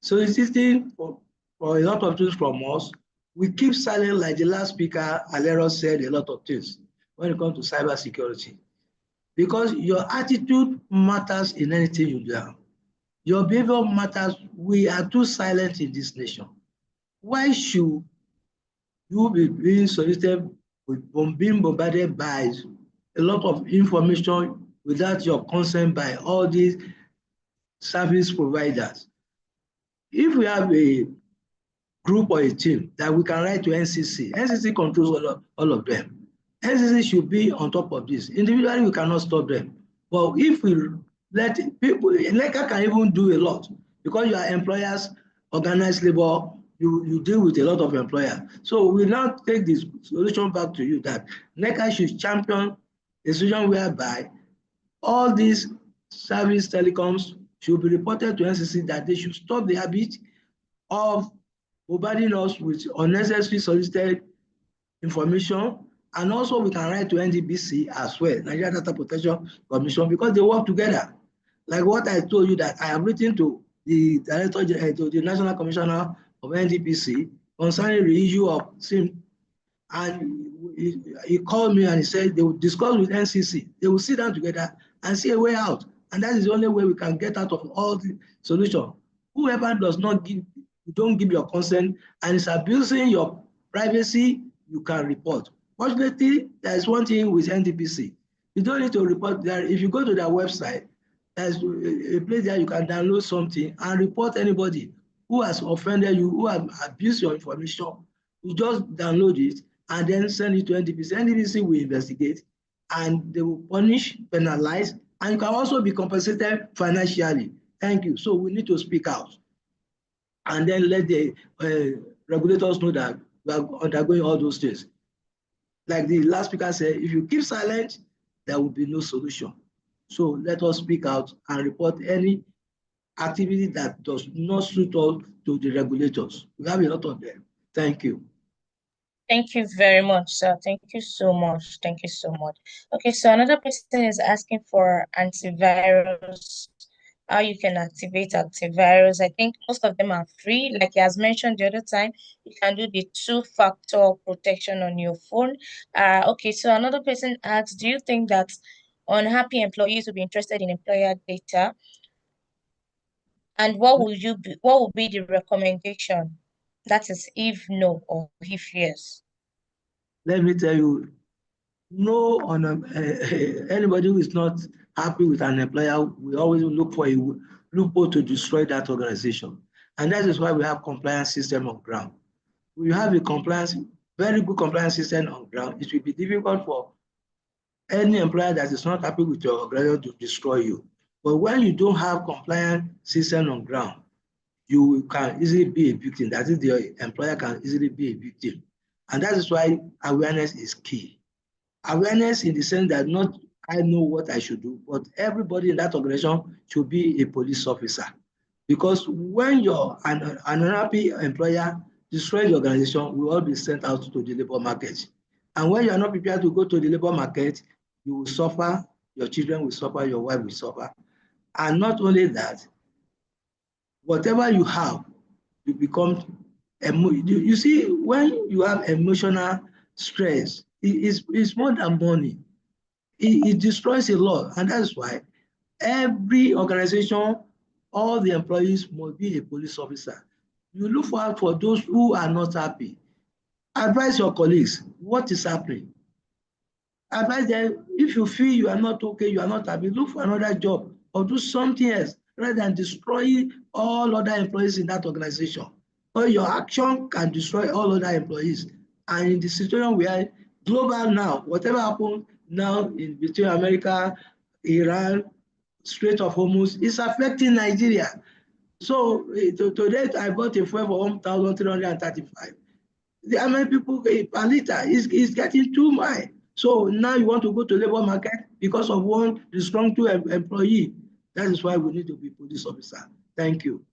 So insisting for a lot of things from us, we keep silent, like the last speaker, Halero, said a lot of things when it comes to cybersecurity. Because your attitude matters in anything you do. Your behavior matters. We are too silent in this nation. Why should you be being solicited, being bombarded by a lot of information without your consent by all these service providers? If we have a group or a team that we can write to NCC, NCC controls all of them. NCC should be on top of this. Individually, we cannot stop them. But if we let people, NECA can even do a lot because you are employers, organized labor, you deal with a lot of employers. So we now take this solution back to you that NECA should champion a solution whereby all these service telecoms should be reported to NCC that they should stop the habit of bombarding us with unnecessary solicited information. And also we can write to NDBC as well, Nigeria Data Protection Commission, because they work together. Like what I told you that I have written to the director, to the National Commissioner of NDBC concerning the issue of SIM, and he called me and he said they will discuss with NCC. They will sit down together and see a way out. And that is the only way we can get out of all the solution. Whoever does not give, you don't give your consent and is abusing your privacy, you can report. Fortunately, there is one thing with NDPC. You don't need to report there. If you go to their website, there's a place there you can download something and report anybody who has offended you, who has abused your information. You just download it and then send it to NDPC. NDPC will investigate and they will punish, penalize, and you can also be compensated financially. Thank you. So we need to speak out and then let the regulators know that we are undergoing all those things. Like the last speaker said, if you keep silent, there will be no solution. So let us speak out and report any activity that does not suit us to the regulators. We have a lot of them. Thank you. Thank you very much, sir. Thank you so much. Thank you so much. Okay, so another person is asking for antivirus, how you can activate antivirus. I think most of them are free. Like he has mentioned the other time, you can do the two-factor protection on your phone. Okay, so another person asks, do you think that unhappy employees will be interested in employer data? And what will be the recommendation? That is if no or if yes. Let me tell you, no on anybody who is not happy with an employer, we always look for a loophole to destroy that organization. And that is why we have compliance system on ground. We have a very good compliance system on ground. It will be difficult for any employer that is not happy with your organization to destroy you. But when you don't have compliance system on ground, you can easily be a victim. That is, the employer can easily be a victim. And that is why awareness is key. Awareness in the sense that not I know what I should do, but everybody in that organization should be a police officer. Because when you're an unhappy employer destroys the organization, we will all be sent out to the labor market. And when you are not prepared to go to the labor market, you will suffer, your children will suffer, your wife will suffer. And not only that, whatever you have, you become, you see, when you have emotional stress, it's more than money. It destroys a lot. And that's why every organization, all the employees must be a police officer. You look out for those who are not happy. Advise your colleagues what is happening. Advise them, if you feel you are not okay, you are not happy, look for another job or do something else rather than destroying all other employees in that organization. Or your action can destroy all other employees. And in the situation we are global now, whatever happens now in between America, Iran, Strait of Hormuz, is affecting Nigeria. So today I bought a fuel for 1,335. How many people per liter is getting too much. So now you want to go to labor market because of one disgruntled employee. That is why we need to be police officer. Thank you.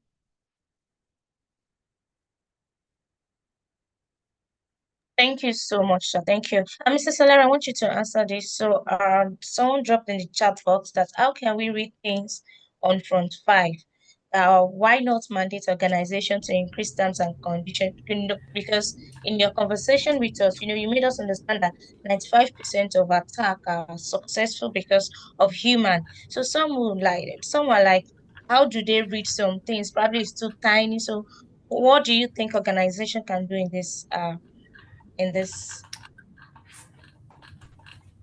Thank you so much, sir. Thank you. Mr. Seller, I want you to answer this. So someone dropped in the chat box that how can we read things on front 5? Why not mandate organization to increase terms and conditions? Because in your conversation with us, you made us understand that 95% of attack are successful because of human. So some are like, how do they read some things? Probably it's too tiny. So what do you think organization can do in this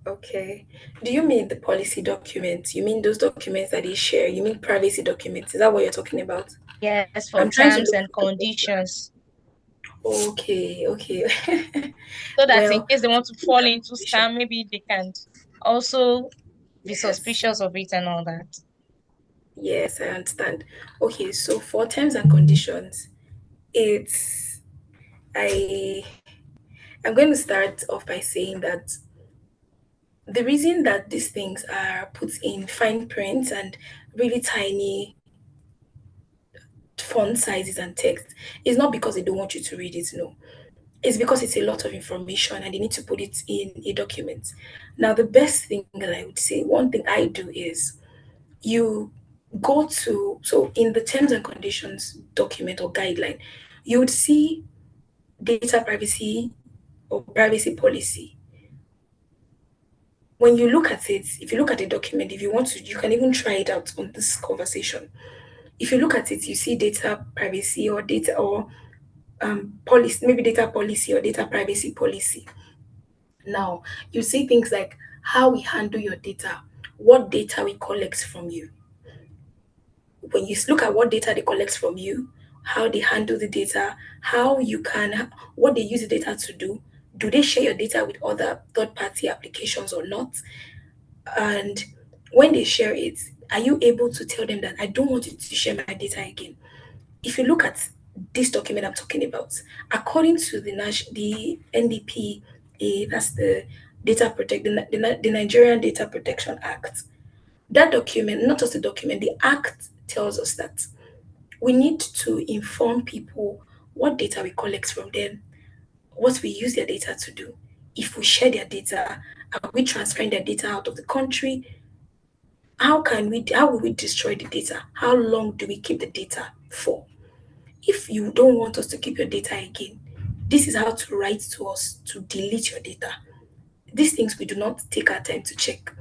Okay. Do you mean the policy documents? You mean those documents that they share? You mean privacy documents? Is that what you're talking about? yes, for I'm trying to terms look and for the question. conditions, Okay, okay. so that in Well, case they want to fall into condition. scam, maybe they can also be Yes. suspicious of it and all that. Yes, I understand. Okay, so for terms and conditions, it's I I'm going to start off by saying that the reason that these things are put in fine print and really tiny font sizes and text is not because they don't want you to read it, no. It's because it's a lot of information and they need to put it in a document. Now, the best thing that I would say, one thing I do is you go to, so in the terms and conditions document or guideline, you would see data privacy or privacy policy. When you look at it, if you look at the document, if you want to, you can even try it out on this conversation. If you look at it, you see data privacy or data or policy, maybe data policy or data privacy policy. Now, you see things like how we handle your data, what data we collect from you. When you look at what data they collect from you, how they handle the data, how you can, what they use the data to do they share your data with other third party applications or not? And when they share it, are you able to tell them that I don't want you to share my data again? If you look at this document I'm talking about, according to the NDPA, that's the the Nigerian Data Protection Act. That document, not just the document, the act tells us that we need to inform people what data we collect from them, what we use their data to do. If we share their data, are we transferring their data out of the country? How will we destroy the data? How long do we keep the data for? If you don't want us to keep your data again, this is how to write to us to delete your data. These things we do not take our time to check.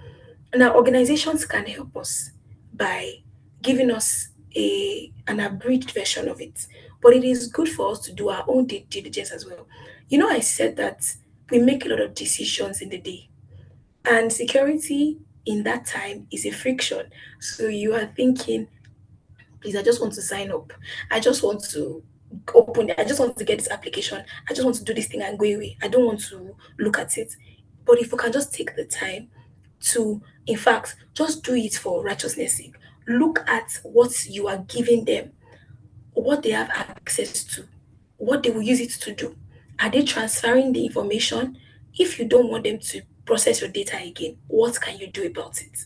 Now, organizations can help us by giving us an abridged version of it, but it is good for us to do our own due diligence as well. You know, I said that we make a lot of decisions in the day, and security in that time is a friction. So you are thinking, please, I just want to sign up. I just want to open it. I just want to get this application. I just want to do this thing and go away. I don't want to look at it. But if we can just take the time to, in fact, just do it for righteousness' sake. Look at what you are giving them, what they have access to, what they will use it to do. Are they transferring the information? If you don't want them to process your data again, what can you do about it?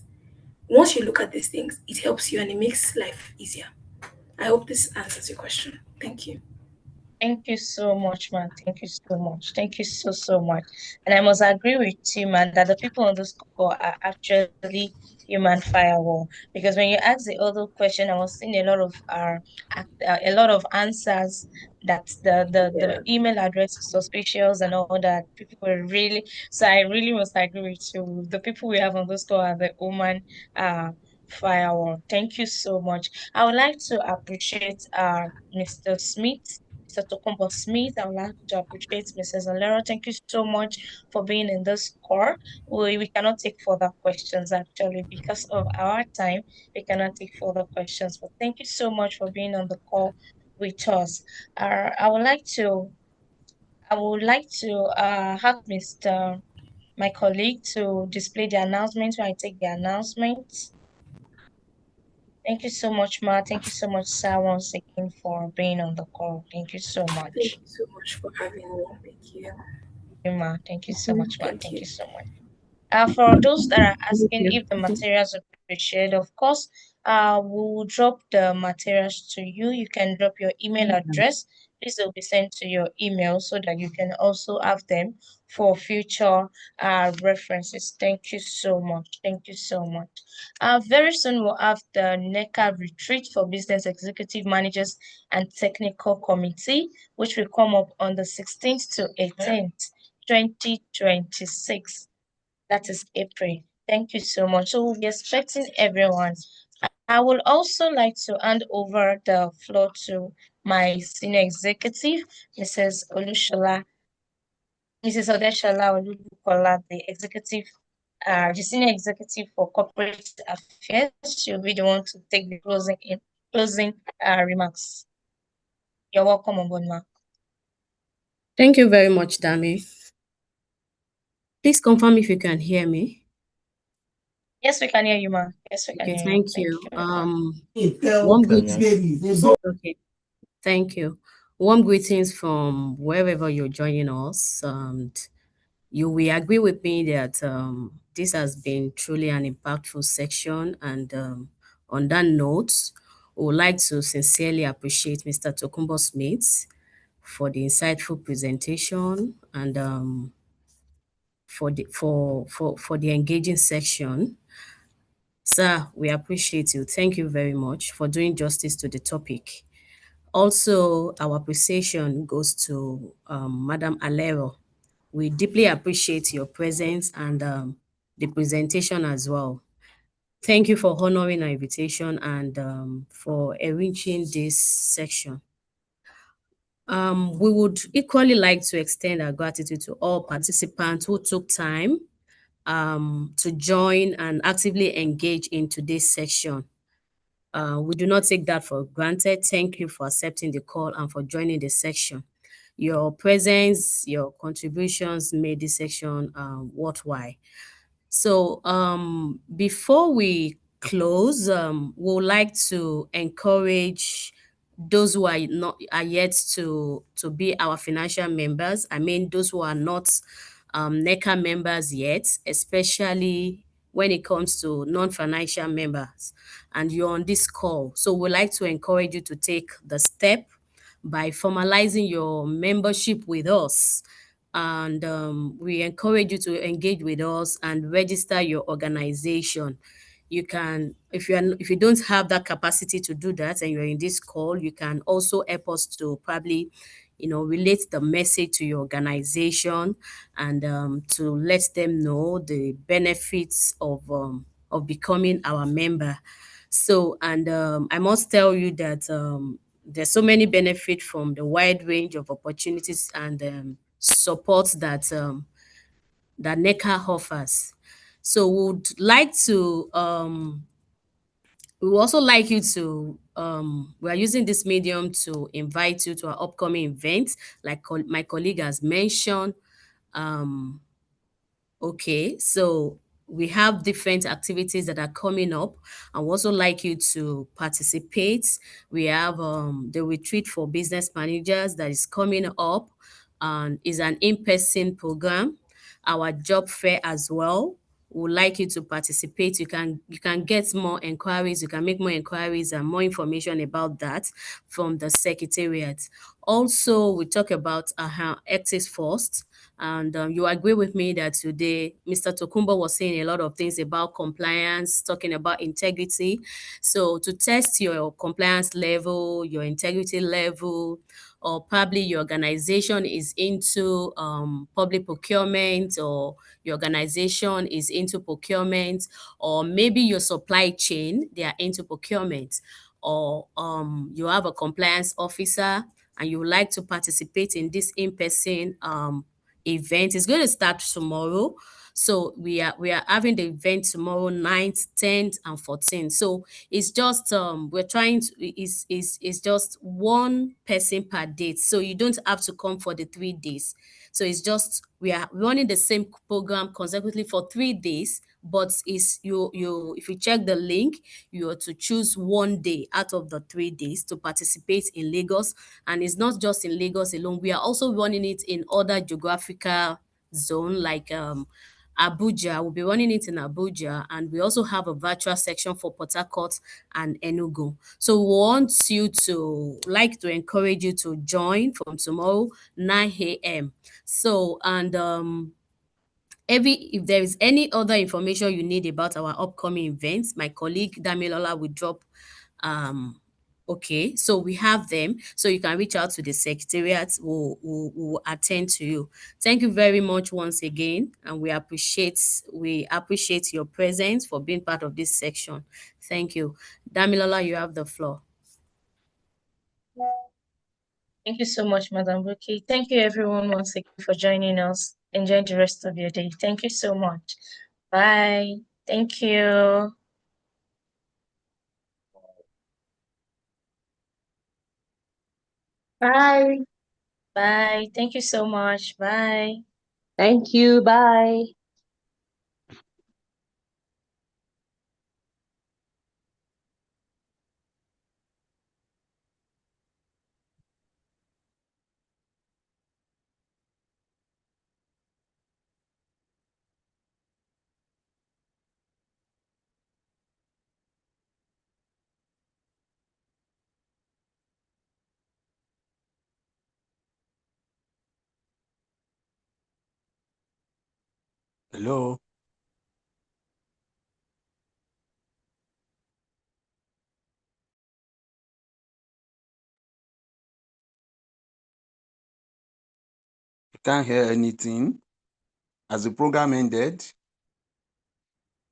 Once you look at these things, it helps you and it makes life easier. I hope this answers your question. Thank you. Thank you so much, man. Thank you so much. Thank you so much. And I must agree with you, man, that the people on this call are actually human firewall. Because when you ask the other question, I was seeing a lot of a lot of answers that the Yeah. email address is suspicious and all that. People were really, so I really must agree with you. The people we have on this call are the human firewall. Thank you so much. I would like to appreciate Mr. Smith. Mr. Tokumbo Smith. I would like to appreciate Mrs. Alero. Thank you so much for being in this call. We cannot take further questions actually because of our time. We cannot take further questions. But thank you so much for being on the call with us. I would like to have Mr. my colleague to display the announcement when I take the announcement. Thank you so much, Ma. Thank you so much, Sir, once again for being on the call. Thank you so Thank much. you so much for having me. Thank you. Ma. Thank you so much, Ma. Thank Thank you you. so much. For those that are Thank asking you. if the materials will be shared, of course, we will drop the materials to you. You can drop your email address. This will be sent to your email so that you can also have them for future references. Thank you so much. Thank you so much. Very soon we'll have the NECA retreat for business executive managers and technical committee, which will come up on the 16th to 18th, 2026. That is April. Thank you so much. So we'll be expecting everyone. I would also like to hand over the floor to my senior executive, Mrs. Odeshola Olubukola, the senior executive for corporate affairs. She'll be the one to take the closing remarks. You're welcome on board, ma'am. Thank you very much, Dami. Please confirm if you can hear me. Yes, we can hear you, ma'am. Yes, we can Okay, hear thank you. you. Warm greetings. Okay, thank you. Warm greetings from wherever you're joining us. And you will agree with me that this has been truly an impactful section. And on that note, we would like to sincerely appreciate Mr. Tokumbo Smith for the insightful presentation and for the engaging section. Sir, we appreciate you. Thank you very much for doing justice to the topic. Also, our appreciation goes to Madam Alero. We deeply appreciate your presence and the presentation as well. Thank you for honoring our invitation and for enriching this section. We would equally like to extend our gratitude to all participants who took time to join and actively engage in today's section. We do not take that for granted. Thank you for accepting the call and for joining the section. Your presence, your contributions made this section worthwhile. So before we close, we would like to encourage those who are yet to be our financial members. I mean, those who are not NECA members yet, especially when it comes to non-financial members, and you're on this call. So we'd like to encourage you to take the step by formalizing your membership with us. And we encourage you to engage with us and register your organization. You can, if you don't have that capacity to do that and you're in this call, you can also help us to probably relate the message to your organization and to let them know the benefits of becoming our member. So, and I must tell you that there's so many benefits from the wide range of opportunities and support that that NECA offers. So we would also like you to, we are using this medium to invite you to our upcoming events, like my colleague has mentioned. Okay, so we have different activities that are coming up. I would also like you to participate. We have the retreat for business managers that is coming up and is an in-person program. Our job fair as well. We would like you to participate. You can get more inquiries. You can make more inquiries and more information about that from the secretariat. Also, we talk about Ethics First. And you agree with me that today Mr. Tokumbo was saying a lot of things about compliance, talking about integrity. So to test your compliance level, your integrity level, or probably your organization is into public procurement, or your organization is into procurement, or maybe your supply chain, they are into procurement, or you have a compliance officer and you would like to participate in this in-person event. Is going to start tomorrow. So we are having the event tomorrow, 9th, 10th, and 14th. So it's just we're trying to is just one person per date. So you don't have to come for the 3 days. So it's just we are running the same program consecutively for 3 days, but is you if you check the link, you are to choose 1 day out of the 3 days to participate in Lagos. And it's not just in Lagos alone. We are also running it in other geographical zone like Abuja. We'll be running it in Abuja, and we also have a virtual section for Port Harcourt and Enugu. So we want you to encourage you to join from tomorrow 9 a.m. So and if there is any other information you need about our upcoming events, my colleague Damilola will drop Okay, so we have them. So you can reach out to the secretariat who will attend to you. Thank you very much once again, and we appreciate your presence for being part of this section. Thank you. Damilola, you have the floor. Thank you so much, Madam Buki. Thank you everyone once again for joining us. Enjoy the rest of your day. Thank you so much. Bye. Thank you. Bye. Bye. Thank you so much. Bye. Thank you. Bye. Hello. I can't hear anything. Has the program ended?